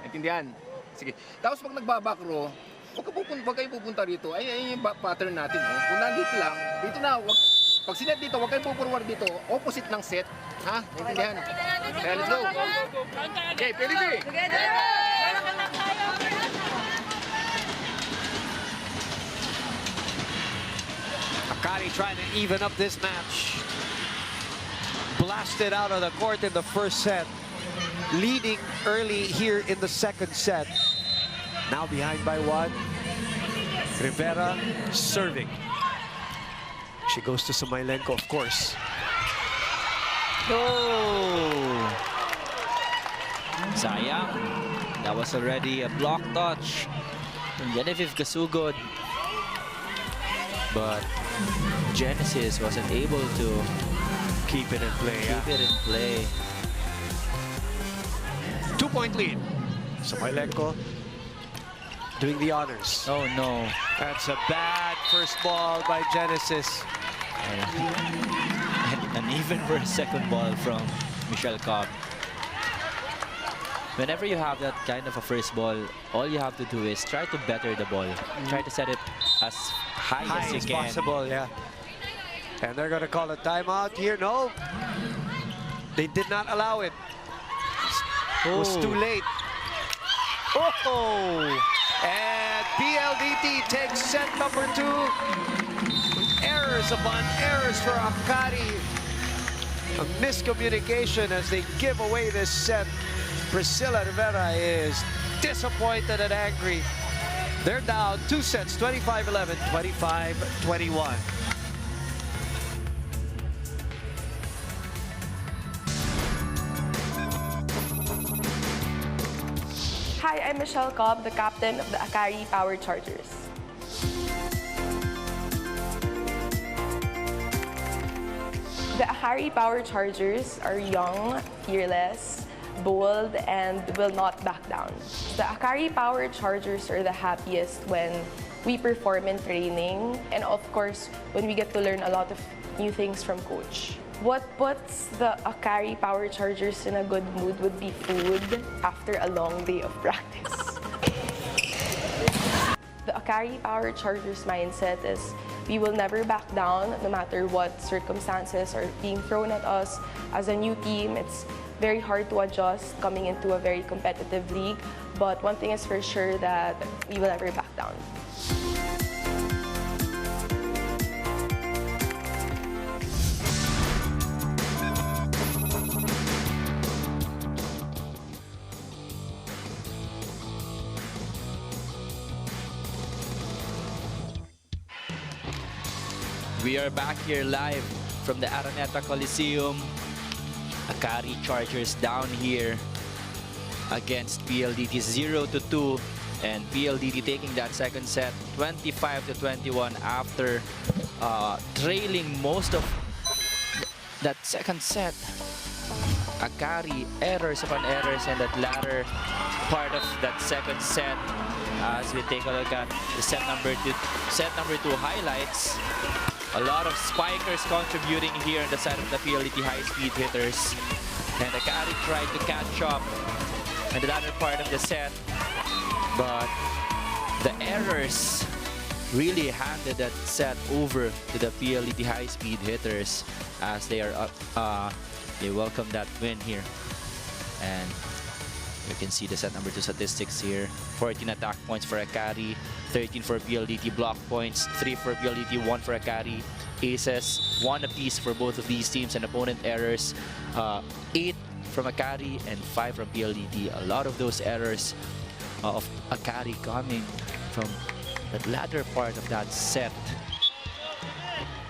Intindihan. Sige. Tapos pag nagbaback row, Huwag kayo pupunta rito. Ay yung pattern natin. Oh. Kung nandito lang, dito na. Pag sinet dito, huwag kayo forward dito. Opposite ng set. Ha? Naintindihan? Kaya let's go. Okay, PLDT. AKARI trying to even up this match. Blasted out of the court in the first set. Leading early here in the second set. Now behind by 1. Rivera serving. She goes to Samailenko, of course. Oh! Sayang. That was already a block touch from Genevieve Gasugod. But Genesis wasn't able to Keep it in play. keep it in play. 2-point lead. Samailenko doing the honors. Oh no. That's a bad first ball by Genesis. And even for a second ball from Michelle Cobb. Whenever you have that kind of a first ball, all you have to do is try to better the ball. Try to set it as high as you can. Possible, yeah. And they're going to call a timeout here. No, they did not allow it. It was too late. Oh! And PLDT takes set number 2. Errors upon errors for AKARI. A miscommunication as they give away this set. Priscilla Rivera is disappointed and angry. They're down 2 sets, 25-11, 25-21. Hi, I'm Michelle Cobb, the captain of the AKARI Power Chargers. The AKARI Power Chargers are young, fearless, bold, and will not back down. The AKARI Power Chargers are the happiest when we perform in training, and of course, when we get to learn a lot of new things from Coach. What puts the AKARI Power Chargers in a good mood would be food after a long day of practice. The AKARI Power Chargers mindset is we will never back down no matter what circumstances are being thrown at us. As a new team, it's very hard to adjust coming into a very competitive league, but one thing is for sure that we will never back down. We are back here live from the Araneta Coliseum. AKARI Chargers down here against PLDT 0-2, and PLDT taking that second set 25-21 after trailing most of that second set. AKARI errors upon errors in that latter part of that second set. As we take a look at the set number two highlights. A lot of spikers contributing here on the side of the PLDT high-speed hitters. And AKARI tried to catch up in the latter part of the set. But the errors really handed that set over to the PLDT high-speed hitters as they are they welcome that win here. And you can see the set number 2 statistics here. 14 attack points for AKARI, 13 for PLDT block points, 3 for PLDT, 1 for AKARI. Aces, 1 apiece for both of these teams, and opponent errors, 8 from AKARI and 5 from PLDT. A lot of those errors of AKARI coming from the latter part of that set.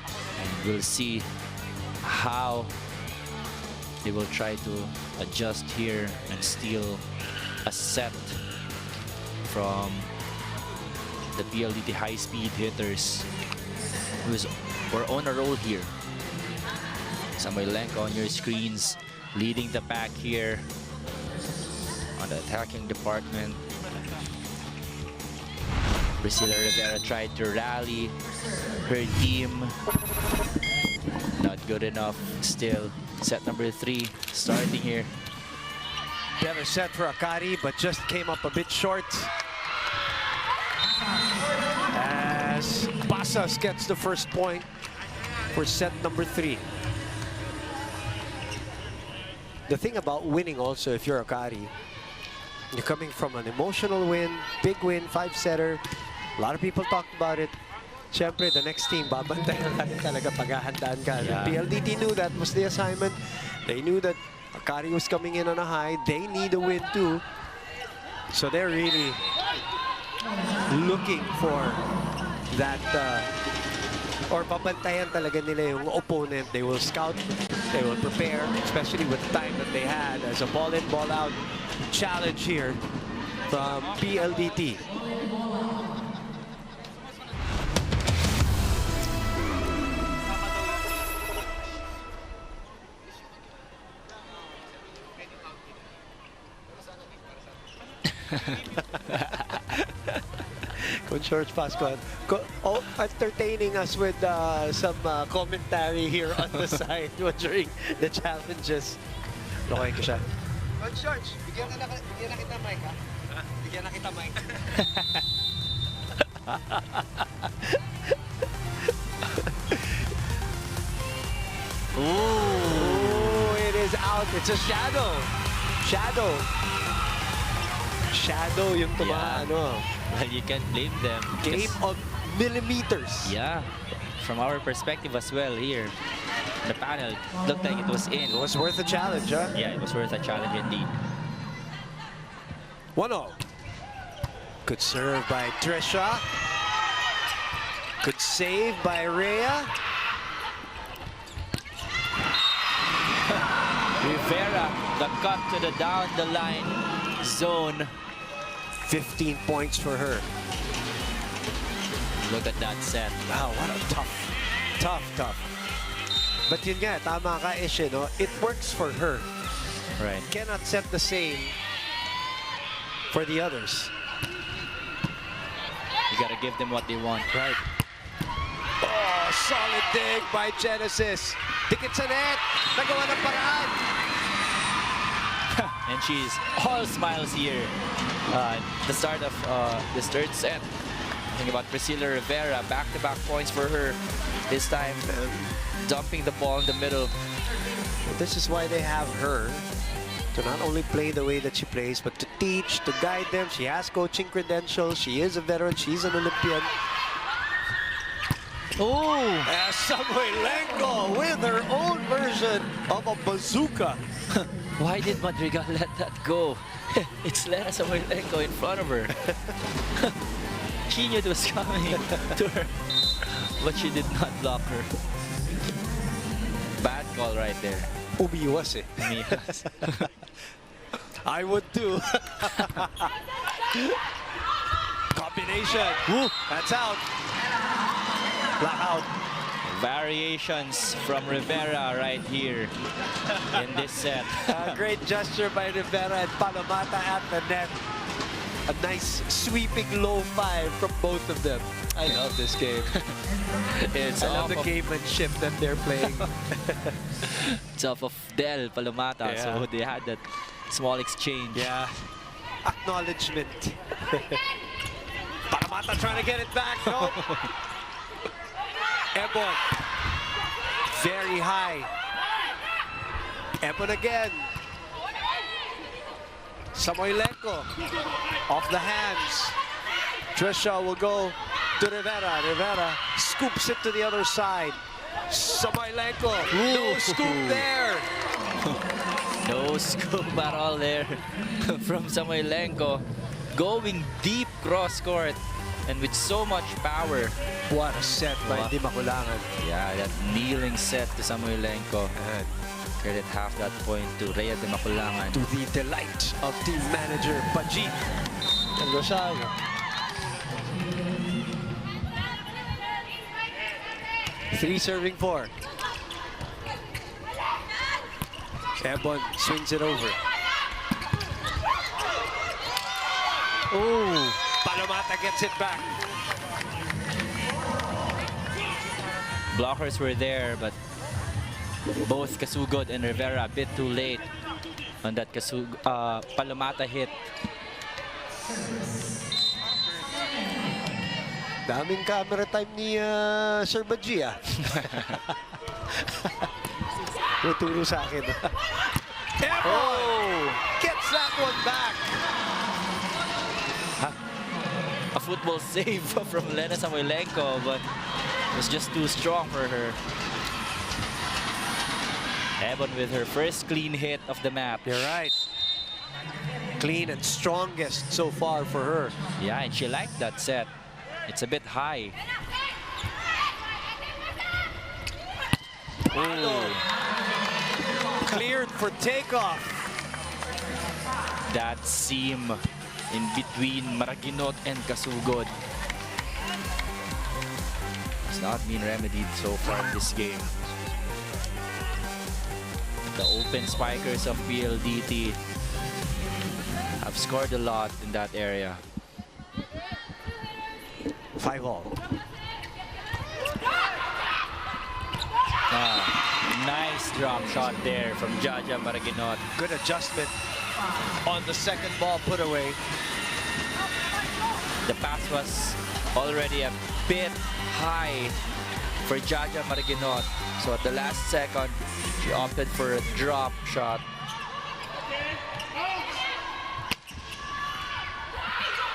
And we'll see how they will try to adjust here and steal a set from the PLDT high-speed hitters, we're on a roll here. Samailenko on your screens, leading the pack here on the attacking department. Priscilla Rivera tried to rally her team. Not good enough. Still, set number 3 starting here. Better set for AKARI, but just came up a bit short. Basas gets the first point for set number 3. The thing about winning also, if you're AKARI, you're coming from an emotional win, big win, 5-setter. A lot of people talked about it. Siyempre, the next team, babantayan natin talaga paghahandaan ka. Yeah. PLDT knew that was the assignment. They knew that AKARI was coming in on a high. They need a win too. So they're really looking for that, or babantayan talaga nila yung opponent. They will scout, they will prepare, especially with the time that they had as a ball-in, ball-out challenge here from PLDT. Coach George Pascual, entertaining us with some commentary here on the side during the challenges. Lokohin ko siya. Coach George, bigyan na kita mic, ha? Bigyan na kita mic. Ooh, it is out. It's a shadow. Shadow yung tumaan, ano. Well, you can't blame them. Game of millimeters. Yeah, from our perspective as well here, the panel looked like it was in. It was worth a challenge, huh? Yeah, it was worth a challenge indeed. 1-0. Good serve by Trisha. Good save by Rhea. Rivera, the cut to the down the line zone. 15 points for her. Look at that set. Wow, what a tough. But yun nga, tama ka, Ishe, no? It works for her. Right. Cannot set the same for the others. You gotta give them what they want. Right. Oh, solid dig by Genesis. Dikit sa net. Nagawa ng paraan. And she's all smiles here. The start of this third set. Think about Priscilla Rivera, back-to-back points for her. This time, dumping the ball in the middle. This is why they have her, to not only play the way that she plays, but to teach, to guide them. She has coaching credentials. She is a veteran. She's an Olympian. Oh! Samoilenko with her own version of a bazooka. Why did Madrigal let that go? It's Lena Samoilenko in front of her. She knew it was coming to her, but she did not block her. Bad call right there. Umiwas, eh. Umiwas. I would too. Combination. Woo, that's out. Blackout. Variations from Rivera right here in this set. A great gesture by Rivera and Palomata at the net. A nice sweeping low 5 from both of them. I love this game. I love the gamemanship that they're playing. It's off of Del Palomata, Yeah. so they had that small exchange. Yeah. Acknowledgement. Palomata trying to get it back. Nope. Ebon. Very high. Ebon again. Samoilenko. Off the hands. Trisha will go to Rivera. Rivera scoops it to the other side. Samoilenko. No scoop there. No scoop at all there from Samoilenko. Going deep cross court and with so much power. What a set by Di Makulangan. Yeah, that kneeling set to Samoilenko. Credit half that point to Rhea de Maculangan. To the delight of team manager Pajit and Rosario. Three serving 4. Ebon swings it over. Oh, Palomata gets it back. Blockers were there, but both Kasugod and Rivera a bit too late on that Palomata hit. Daming camera time ni Sir Baji, ah. Tuturo sa akin. Oh! Gets that one back. A football save from Lena Samoilenko, but it was just too strong for her. Ebon with her first clean hit of the match. You're right. Clean and strongest so far for her. Yeah, and she liked that set. It's a bit high. Ooh. Cleared for takeoff. That seam in between Maraguinot and Kasugod has not been remedied so far in this game. The open spikers of PLDT have scored a lot in that area. 5-all. Nice drop shot there from Jaja Maraguinot. Good adjustment on the second ball put away. The pass was already a bit high for Jaja Maraguinot. So at the last second, she opted for a drop shot.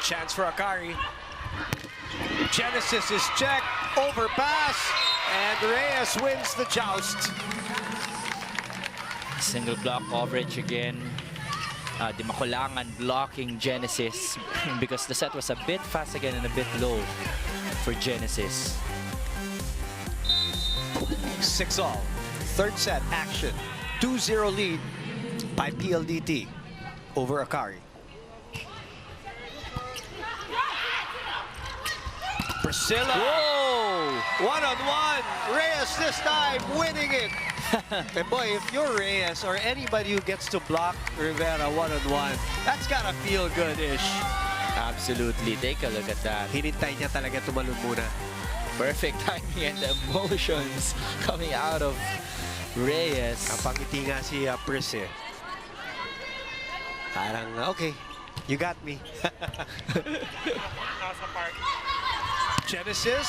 Chance for AKARI. Genesis is checked, overpass, and Reyes wins the joust. Single block coverage again. Di Makulangan blocking Genesis because the set was a bit fast again and a bit low for Genesis. 6-all. Third set action. 2-0 lead by PLDT over AKARI. Priscilla. Whoa! One-on-one. Reyes this time winning it. And boy, if you're Reyes or anybody who gets to block Rivera one-on-one, that's gotta feel good-ish. Absolutely. Take a look at that. Hinintay niya talaga tumalon muna. Perfect timing and the emotions coming out of Reyes. Kapangiti nga si Pris eh. Parang, okay, you got me. Genesis.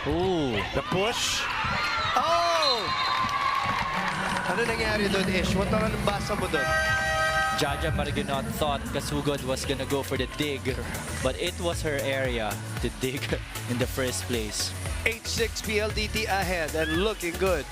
Ooh. The push. Oh! Ano nangyari doon, Ish? What ang basa mo doon? Jaja Maraguinot thought Kasugod was gonna go for the dig, but it was her area to dig in the first place. 8-6 PLDT ahead and looking good.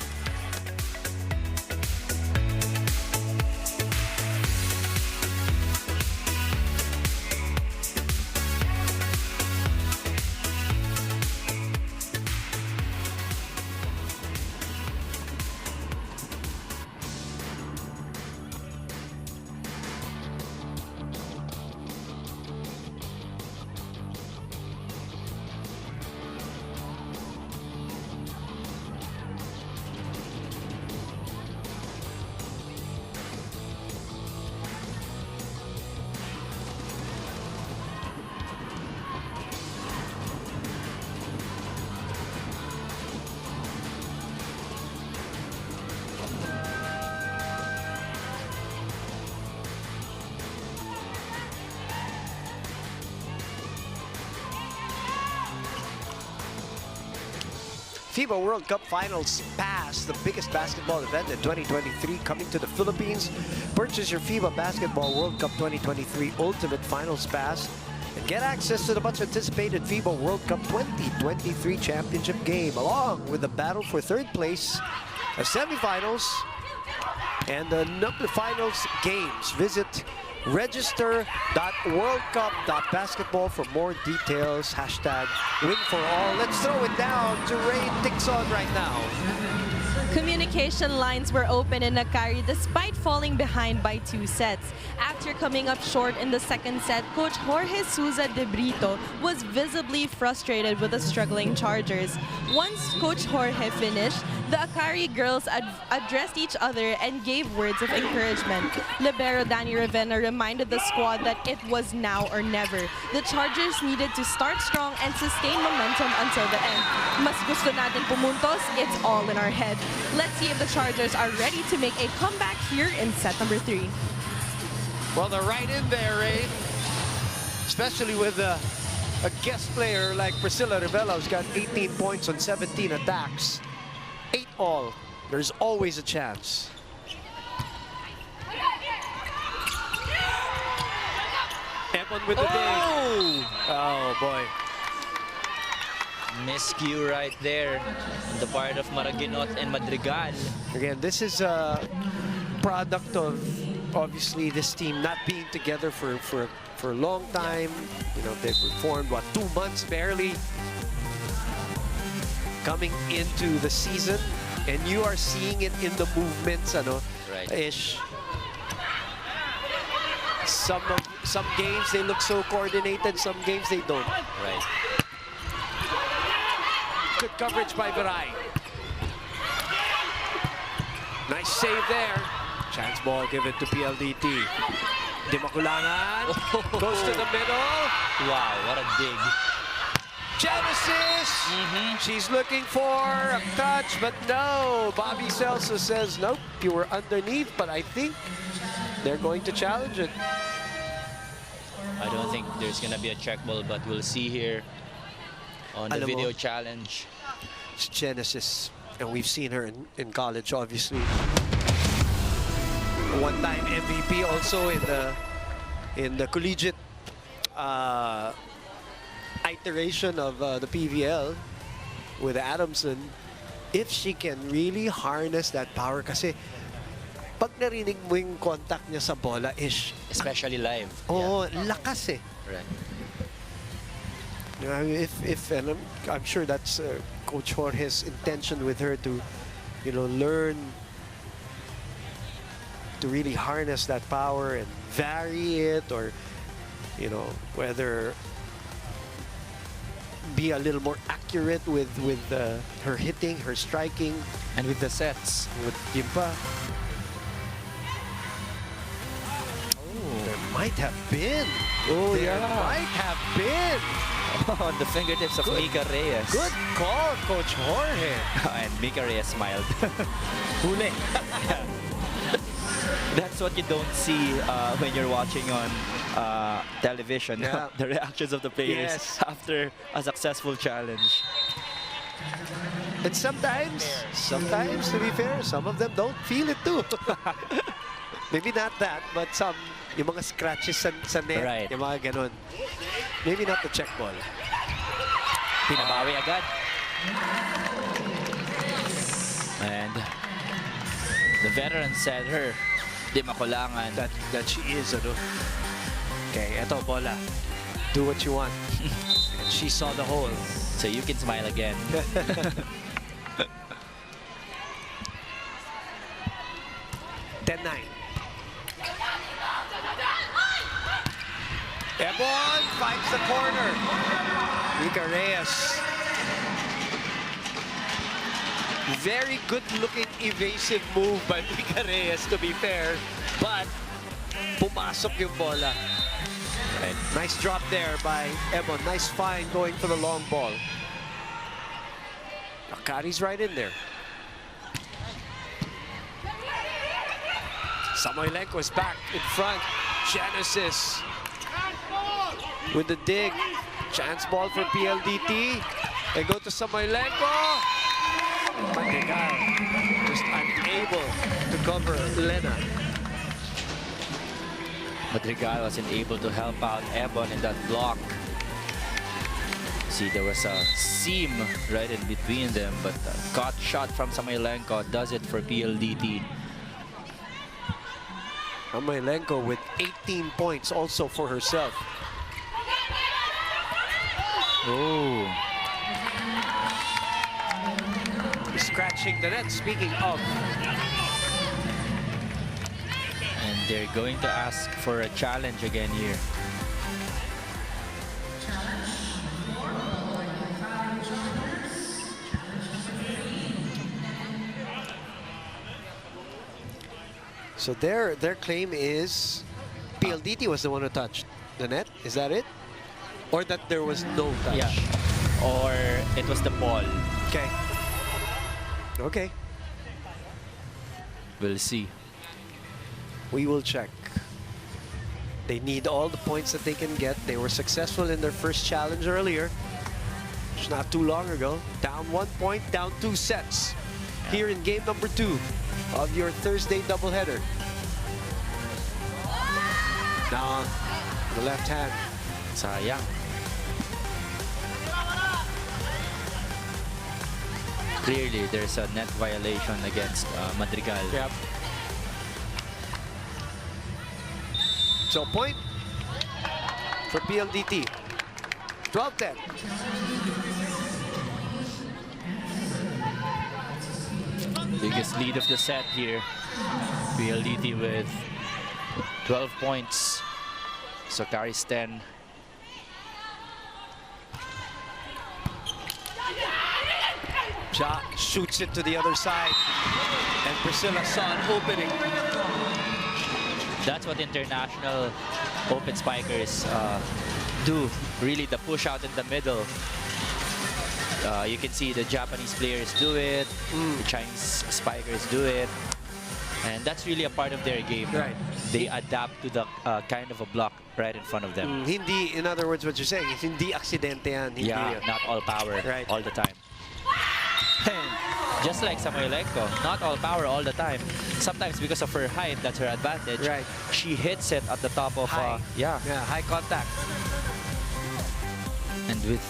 FIBA World Cup Finals Pass, the biggest basketball event in 2023 coming to the Philippines. Purchase your FIBA Basketball World Cup 2023 Ultimate Finals Pass and get access to the much anticipated FIBA World Cup 2023 Championship game, along with the battle for third place, a semifinals, and the number finals games. Visit register.worldcup.basketball for more details. Hashtag win for all. Let's throw it down to Ray Dixon right now. Communication lines were open in AKARI despite falling behind by 2 sets. After coming up short in the second set, Coach Jorge Souza de Brito was visibly frustrated with the struggling Chargers. Once Coach Jorge finished, the AKARI girls addressed each other and gave words of encouragement. Libero Danny Ravenna reminded the squad that it was now or never. The Chargers needed to start strong and sustain momentum until the end. Mas gusto natin pumuntos, it's all in our head. Let's see if the Chargers are ready to make a comeback here in set number 3. Well, they're right in there, Ray. especially with a guest player like Priscilla Rivera, who's got 18 points on 17 attacks. 8 all. There's always a chance. Ebon with the dig. Oh boy. Miscue right there on the part of Maraguinot and Madrigal. Again, this is a product of obviously this team not being together for a long time. You know, they've formed, what, 2 months barely coming into the season, and you are seeing it in the movements, ano, Right. ish. Some games they look so coordinated, some games they don't. Right. Good coverage by Viray. Nice save there. Chance ball given to PLDT. Dimakulangan goes to the middle. Wow, what a dig. Genesis! She's looking for a touch, but no. Bobby Celso says, nope, you were underneath, but I think they're going to challenge it. I don't think there's gonna be a check ball, but we'll see here on the Alam mo, video challenge. It's Genesis, and we've seen her in college, obviously. One-time MVP also in the collegiate iteration of the PVL with Adamson. If she can really harness that power, kasi pag narinig mo yung contact niya sa bola, ish. Especially live. Oh, lakas eh. Right. You know, and I'm sure that's Coach Jorge's intention with her to, you know, learn to really harness that power and vary it, or, you know, whether be a little more accurate with her hitting, her striking, And with the sets. with Gimpa. There might have been. Oh, There yeah. might have been. On the fingertips of Mika Reyes. Good call, Coach Jorge. And Mika Reyes smiled. Huli. That's what you don't see when you're watching on television. Yeah. The reactions of the players Yes. after a successful challenge. And sometimes, to be fair, some of them don't feel it too. Maybe not that, but some, yung mga scratches sa net, Right. yung mga ganun. Maybe not the check ball. Pinabawi agad. And the veteran said her, di makulangan. That she is, ano. Okay, eto, bola. Do what you want. And she saw the hole. So you can smile again. 10-9. Ebon finds the corner. Mika Reyes. Very good-looking evasive move by Mika Reyes, to be fair. But pumasok yung bola. Right. Nice drop there by Ebon. Nice find going for the long ball. AKARI's right in there. Samoilenko is back in front. Genesis with the dig. Chance ball for PLDT. They go to Samoilenko. Madrigal just unable to cover Lena. Madrigal wasn't able to help out Ebon in that block. See, there was a seam right in between them, but caught shot from Samoilenko does it for PLDT. Samoilenko with 18 points also for herself. Oh, Scratching the net, speaking of. and they're going to ask for a challenge again here. So their claim is PLDT was the one who touched the net. Is that it? Or that there was no touch? Yeah. Or it was the ball. Okay. Okay. We'll see. We will check. They need all the points that they can get. They were successful in their first challenge earlier. It's not too long ago. Down 1 point, down 2 sets. Here in game number 2 of your Thursday doubleheader. Now, the left hand. Sayang. Clearly, there's a net violation against Madrigal. Yep. So point for PLDT. 12-10. Biggest lead of the set here. PLDT with 12 points. So AKARI's 10. Ja shoots it to the other side. And Priscilla saw an opening. That's what international open spikers do. Really, the push out in the middle. You can see the Japanese players do it. The Chinese spikers do it. And that's really a part of their game. Right. They adapt to the kind of a block right in front of them. Hindi, in other words, what you're saying is hindi aksidente yan. Hindi Yeah, yan. not all power Right. all the time. And just like Samoilenko, not all power all the time. Sometimes because of her height, that's her advantage. Right. She hits it at the top of High. yeah. Yeah, high contact. And with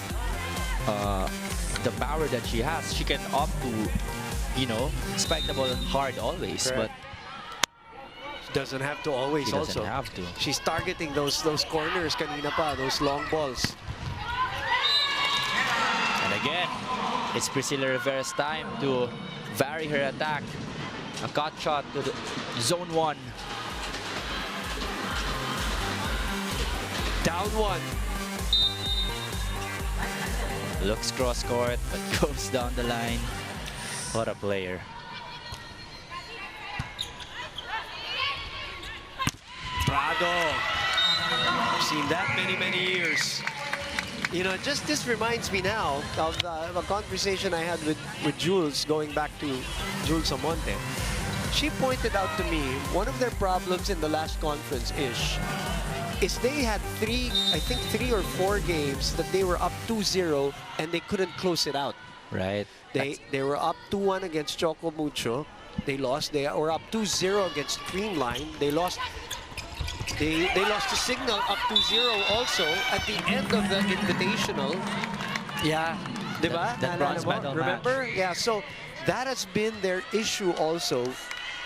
the power that she has, she can opt to, you know, spike the ball hard always. Correct. But Doesn't have to always she doesn't also. have to. She's targeting those corners kanina pa, those long balls. And again, it's Priscilla Rivera's time to vary her attack. A cut shot to the zone 1. Down 1. Looks cross court, but goes down the line. What a player. Prado. I've seen that many years. You know, just this reminds me now of a conversation I had with Jules, going back to Jules Amonte. She pointed out to me one of their problems in the last conference is they had I think three or four games that they were up 2-0 and they couldn't close it out. Right. They were up 2-1 against Choco Mucho. They lost. They were up 2-0 against Creamline. They lost. They lost to Signal up 2-0 also at the end of the Invitational. Yeah. Diba? That bronze medal Remember? match. Yeah, so that has been their issue also,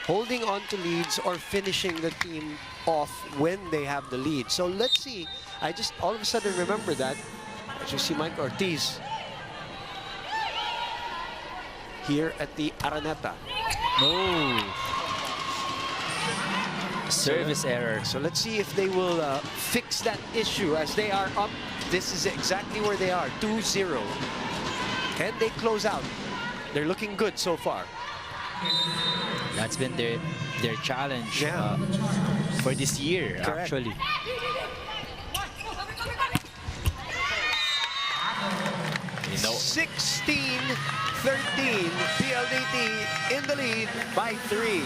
holding on to leads or finishing the team off when they have the lead. So let's see. I just all of a sudden remember that. As you see Mike Ortiz here at the Araneta. No. Service error. So let's see if they will fix that issue as they are up. This is exactly where they are, 2-0. Can they close out? They're looking good so far. That's been their challenge for this year, Correct. actually. You know, 16-13, PLDT in the lead by 3.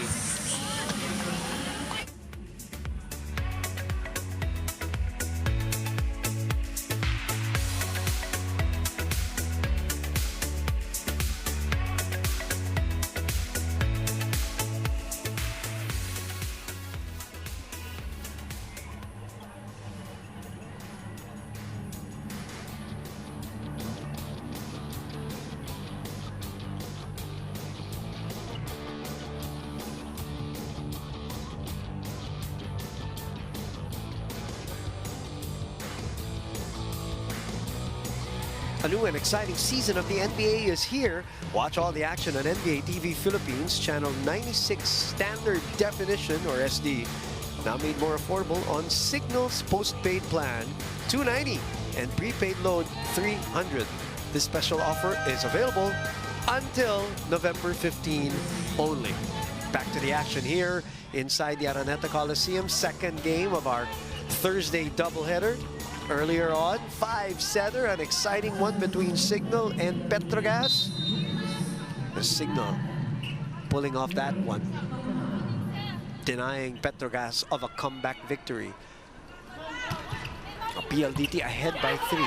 A new and exciting season of the NBA is here. Watch all the action on NBA TV Philippines, channel 96 standard definition or SD. Now made more affordable on Signal's postpaid plan, $290 and prepaid load $300. This special offer is available until November 15 only. Back to the action here inside the Araneta Coliseum, second game of our Thursday doubleheader. Earlier on, 5-setter, an exciting one between Signal and Petrogas. The Signal pulling off that one, denying Petrogas of a comeback victory. PLDT ahead by 3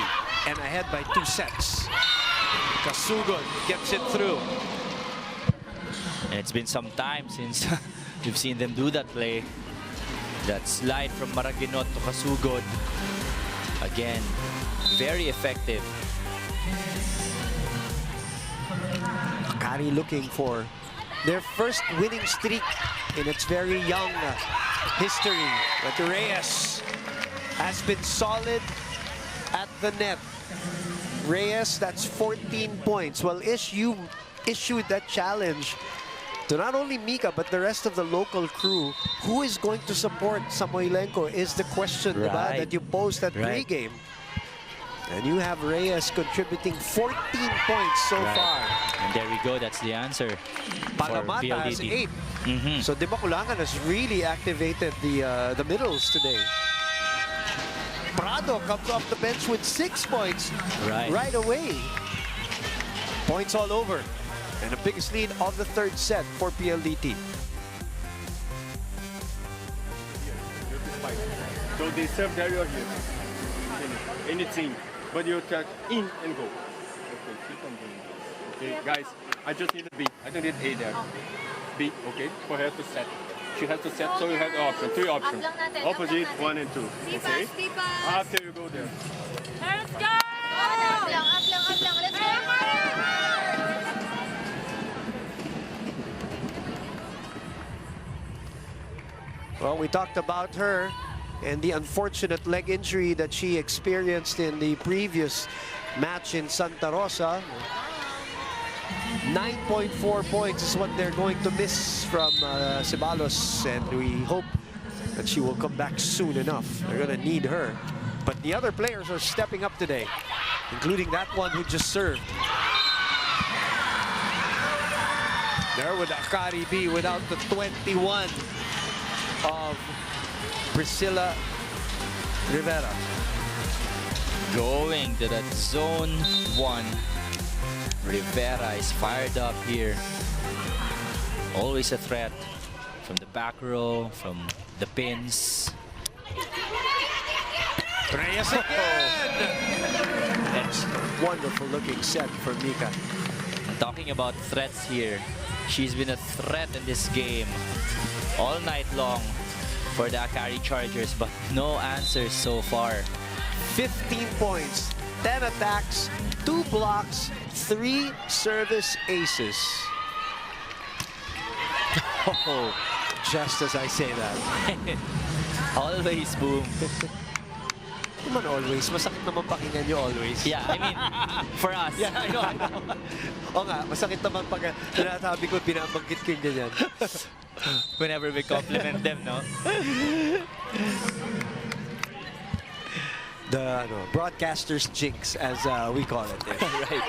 and ahead by 2 sets. Kasugod gets it through. And it's been some time since we've seen them do that play. That slide from Maraginot to Kasugod. Again, very effective. AKARI looking for their first winning streak in its very young history. But Reyes has been solid at the net. Reyes, that's 14 points. Well, you issued that challenge to not only Mika, but the rest of the local crew. Who is going to support Samoilenko is the question that you posed at pregame. And you have Reyes contributing 14 points so far. And there we go, that's the answer. Palamata has 8. So Dimakulangan has really activated the middles today. Prado comes off the bench with 6 points right away. Points all over. And the biggest lead of the third set for PLDT. So they serve there, you're here. Anything. But you track in and go. Okay, keep on doing this. Okay, guys, I just need a B. I don't need A there. B, okay, for her to set. She has to set, so you have the option, 3 options. Opposite, 1 and 2. Okay? After you go there. Let's go! Up lang, let's go! Well, we talked about her and the unfortunate leg injury that she experienced in the previous match in Santa Rosa. 9.4 points is what they're going to miss from Ceballos, and we hope that she will come back soon enough. They're going to need her. But the other players are stepping up today, including that one who just served. There with AKARI B without the 21 of Priscilla Rivera. Going to that zone 1. Rivera is fired up here. Always a threat from the back row, from the pins. Reyes again! That's a wonderful looking set for Mika. Talking about threats here, she's been a threat in this game all night long for the AKARI Chargers, but no answers so far. 15 points, 10 attacks, 2 blocks, 3 service aces. Oh, just as I say that. Always boom. Naman always. Masakit naman pakinggan nyo always. Yeah, I mean, for us. Yeah, I know. O nga, masakit naman pag sinasabi ko, binabanggit ko yung ganyan. Whenever we compliment them, no? The broadcaster's jinx, as we call it. Right.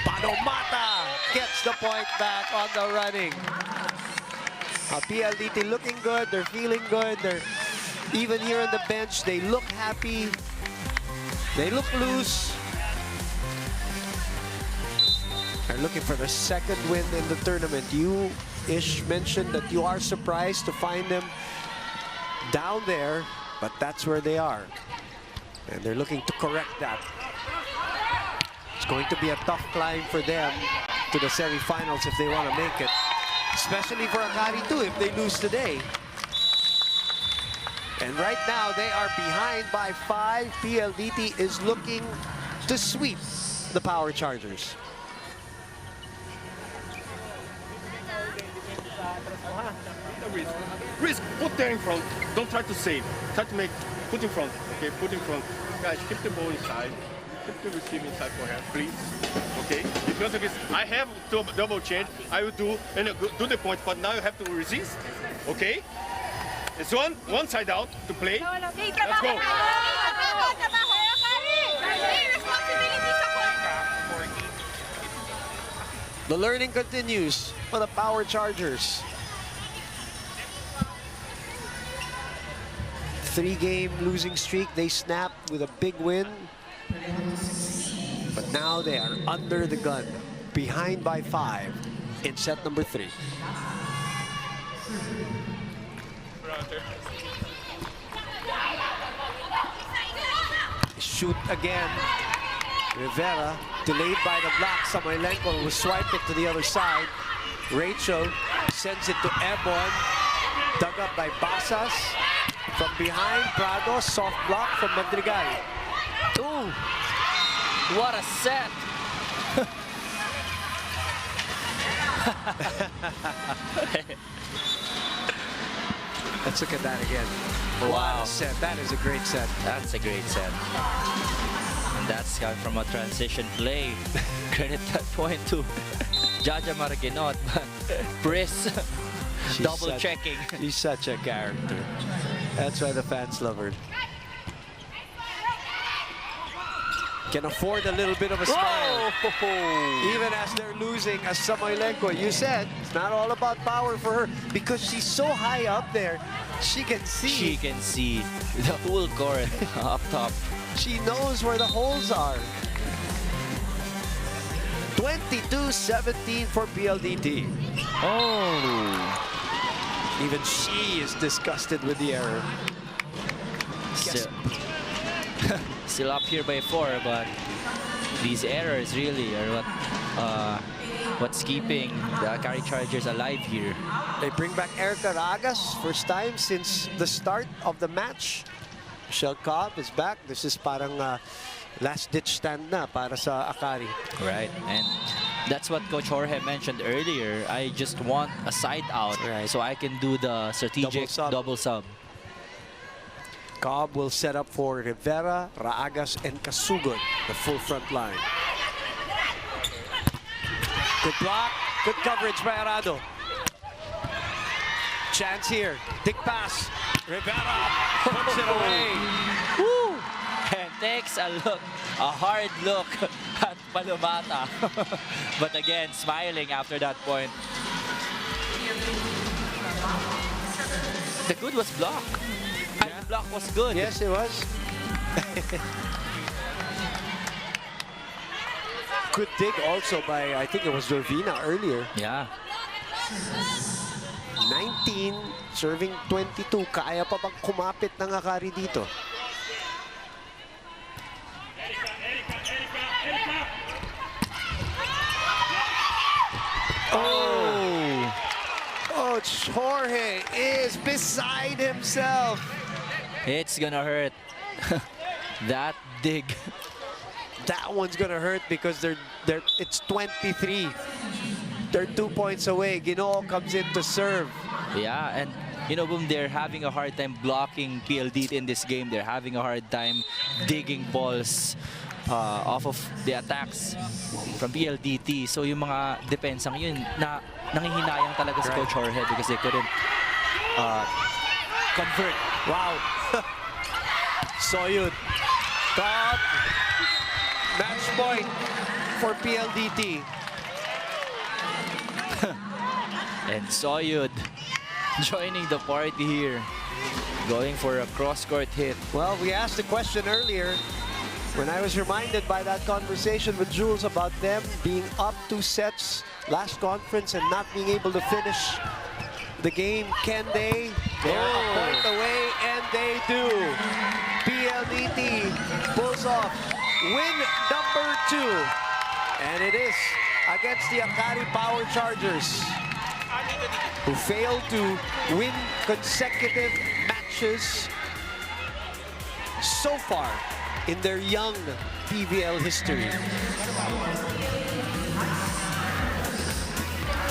Panomata gets the point back on the running. PLDT looking good. They're feeling good. They're even here on the bench. They look happy. They look loose. They're looking for the second win in the tournament. You, Ish, mentioned that you are surprised to find them down there, but that's where they are. And they're looking to correct that. It's going to be a tough climb for them to the semifinals if they want to make it. Especially for AKARI too, if they lose today. And right now, they are behind by 5. PLDT is looking to sweep the Power Chargers. Risk, put there in front. Don't try to save. Try to make, put in front. Okay, put in front. Guys, keep the ball inside. Keep the receive inside for her, please. Okay, because of this, I have double change. I will do and do the point, but now you have to resist. Okay? It's one side out to play. Let's go. The learning continues for the Power Chargers. 3-game losing streak. They snapped with a big win. But now they are under the gun, behind by 5 in set number 3. shoot again. Rivera, delayed by the block. Samoilenko will swipe it to the other side. Rachel sends it to Ebon. Dug up by Basas. From behind, Prado, soft block from Madrigal. Ooh, what a set. Let's look at that again. Wow. What a set. That is a great set. That's a great set. And that's coming from a transition play. Credit that point to Jaja Maraginot, but Briss double checking. She's such a character. That's why the fans love her. Can afford a little bit of a smile. Even as they're losing, as Samoilenko, you said, it's not all about power for her because she's so high up there, she can see. She can see the whole court up top. She knows where the holes are. 22-17 for PLDT. Oh. Even she is disgusted with the error. Still up here by 4, but these errors really are what's keeping the AKARI Chargers alive here. They bring back Erica Ragas, first time since the start of the match. Michelle Cobb is back. This is parang last-ditch stand na para sa AKARI. Right, and that's what Coach Jorge mentioned earlier. I just want a side out so I can do the strategic double sub. Cobb will set up for Rivera, Raagas, and Kasugod, the full front line. Good block, good coverage by Arado. Chance here, dig pass. Rivera puts it away. Woo! And takes a look, a hard look at Palomata. But again, smiling after that point. The good was blocked. The block was good. Yes, it was. Good dig also by, I think it was Dorvina earlier. Yeah. 19, serving 22. Kaya pa bang kumapit ng AKARI dito? Oh! Oh, Jorge is beside himself. It's gonna hurt. That dig. That one's gonna hurt because it's 23. They're 2 points away. Ginoo comes in to serve. Yeah, and you know, boom, they're having a hard time blocking PLDT in this game. They're having a hard time digging balls off of the attacks from PLDT. So yung mga depensang yun, nangihinayang talaga sa Coach Jorge because they couldn't convert. Wow. Soyud. Top. Match point for PLDT. And Soyud joining the party here, going for a cross-court hit. Well, we asked the question earlier when I was reminded by that conversation with Jules about them being up 2 sets last conference and not being able to finish the game. Can they? They're a point away, and they do. PLDT pulls off win number 2. And it is against the AKARI Power Chargers, who failed to win consecutive matches so far in their young PVL history.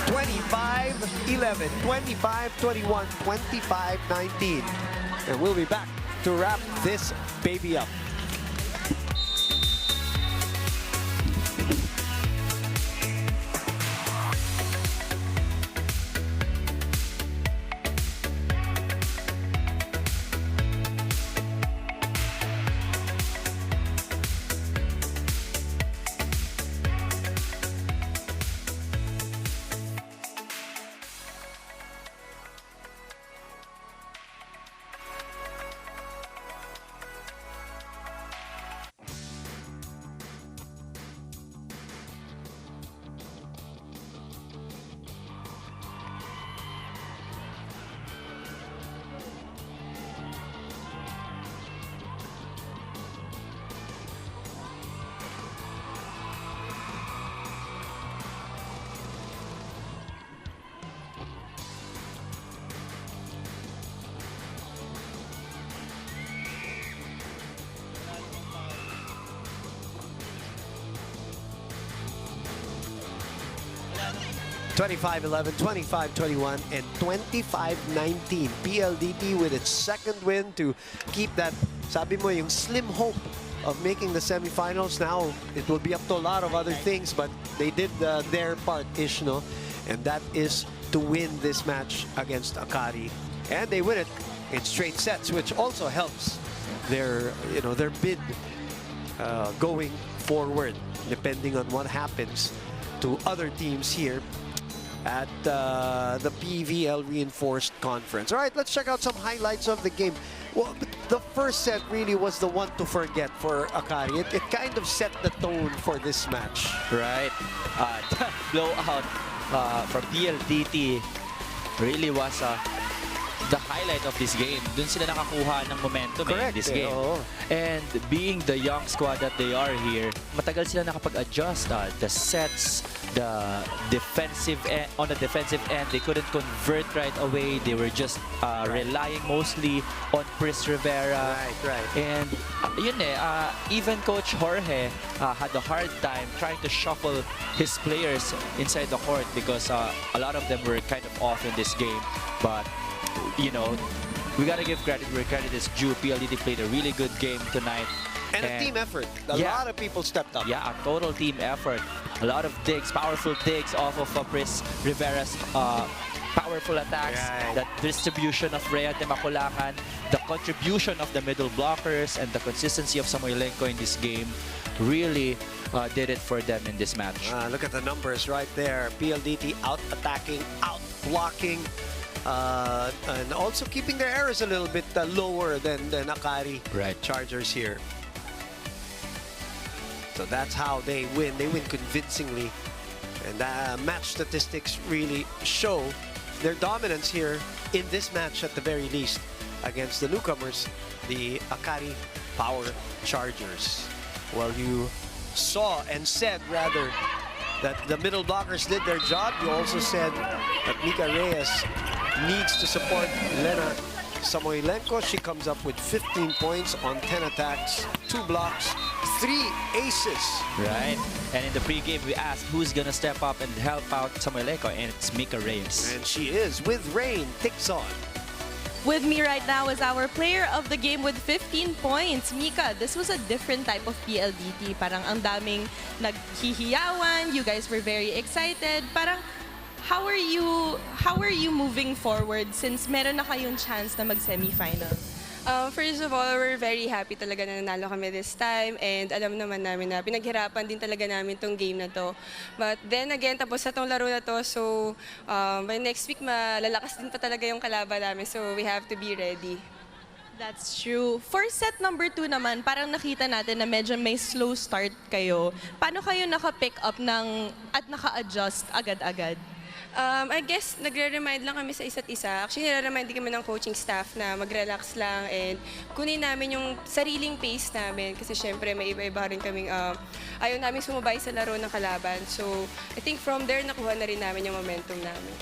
25-11, 25-21, 25-19. And we'll be back to wrap this baby up. 25-11, 25-21, and 25-19. PLDT with its second win to keep that, sabi mo, yung slim hope of making the semifinals. Now, it will be up to a lot of other things, but they did their part-ish, no? And that is to win this match against AKARI. And they win it in straight sets, which also helps their, their bid going forward, depending on what happens to other teams here at the PVL Reinforced Conference. All right, let's check out some highlights of the game. Well, the first set really was the one to forget for AKARI. It kind of set the tone for this match. Right. The blowout from PLDT really was the highlight of this game. Dun sila nakakuha ng momentum in this game. And being the young squad that they are here, matagal sila nakapag-adjust. The sets, the defensive on the defensive end, they couldn't convert right away. They were just relying mostly on Chris Rivera. Right. And even Coach Jorge had a hard time trying to shuffle his players inside the court because a lot of them were kind of off in this game. But we got to give credit where credit is due. PLDT played a really good game tonight. And a team effort. A lot of people stepped up. Yeah, a total team effort. A lot of digs, powerful digs off of Chris Rivera's powerful attacks. The distribution of Rhea Temaculacan, the contribution of the middle blockers, and the consistency of Samoilenko in this game really did it for them in this match. Look at the numbers right there. PLDT out-attacking, out-blocking. And also keeping their errors a little bit lower than AKARI Chargers here. So that's how they win. They win convincingly. And match statistics really show their dominance here in this match at the very least against the newcomers, the AKARI Power Chargers. Well, you saw and said, rather, that the middle blockers did their job. You also said that Mika Reyes needs to support Lena Samoilenko. She comes up with 15 points on 10 attacks, 2 blocks, 3 aces. Right. And in the pregame, we asked who's going to step up and help out Samoilenko, and it's Mika Reyes. And she is, with rain, ticks on. With me right now is our player of the game with 15 points. Mika, this was a different type of PLDT. Parang ang daming naghihiyawan. You guys were very excited. Parang how are you moving forward since meron na kayong chance na mag-semifinal? First of all, we're very happy talaga na nanalo kami this time, and alam naman namin na pinaghirapan din talaga namin tong game na to. But then again, tapos na tong laro na to, so by next week, malalakas din pa talaga yung kalaban namin, so we have to be ready. That's true. For set number 2 naman, parang nakita natin na medyo may slow start kayo. Paano kayo naka-pick up at naka-adjust agad-agad? I guess nagre-remind lang kami sa isa't isa. Actually, nire-remind din kami ng coaching staff na mag-relax lang and kunin namin yung sariling pace namin. Kasi syempre, may iba-iba rin kaming ayaw namin sumabay sa laro ng kalaban. So, I think from there, nakuha na rin namin yung momentum namin.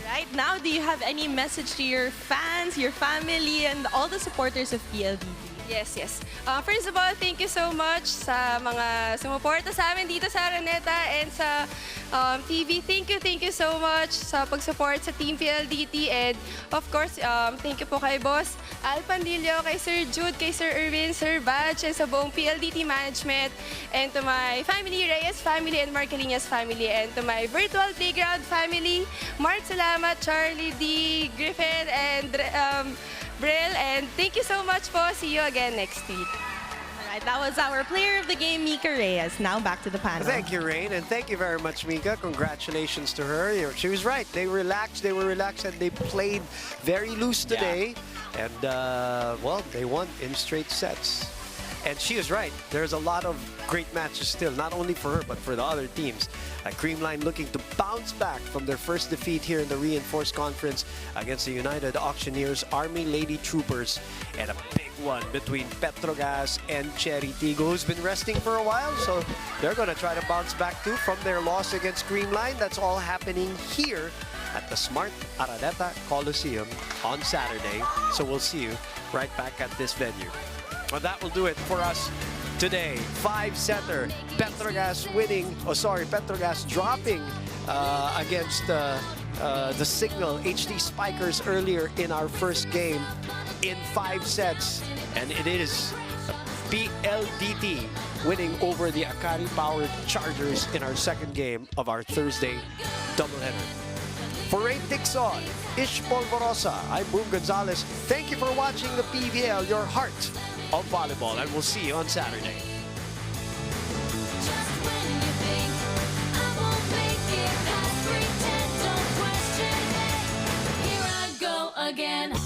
Alright, now do you have any message to your fans, your family, and all the supporters of PLDT? Yes. First of all, thank you so much sa mga sumuporta sa amin dito sa Araneta and sa TV. Thank you so much sa pag-support sa Team PLDT. And of course, thank you po kay Boss Al Pandillo, kay Sir Jude, kay Sir Erwin, Sir Badge, and sa buong PLDT management. And to my family, Reyes family, and Marcelinas family. And to my virtual playground family, Mark, salamat, Charlie, D, Griffin, and Brill, and thank you so much po. See you again next week. Alright, that was our player of the game, Mika Reyes. Now back to the panel. Thank you, Rain, and thank you very much, Mika. Congratulations to her. She was right. They were relaxed, and they played very loose today. And, well, they won in straight sets. And she is right. There's a lot of great matches still, not only for her, but for the other teams. Creamline looking to bounce back from their first defeat here in the Reinforced Conference against the United Auctioneers Army Lady Troopers, and a big one between Petrogas and Cherry Tigo, who's been resting for a while, so they're going to try to bounce back too from their loss against Creamline. That's all happening here at the Smart Araneta Coliseum on Saturday, so we'll see you right back at this venue. Well, that will do it for us today. 5-setter. Petrogas dropping against the Signal HD Spikers earlier in our first game in 5 sets. And it is PLDT winning over the AKARI-powered Chargers in our second game of our Thursday doubleheader. For Ray Dixon, Ish Polvorosa, I'm Boom Gonzalez. Thank you for watching the PVL, your heart of volleyball, and we'll see you on Saturday. Again. It's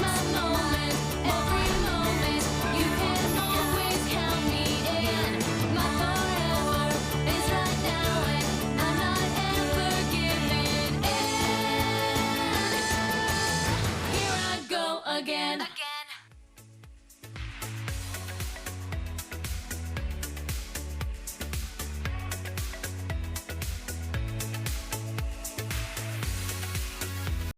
my moment, every moment. You can always count me in. My forever is right now, and I'm not ever giving in. Here I go again.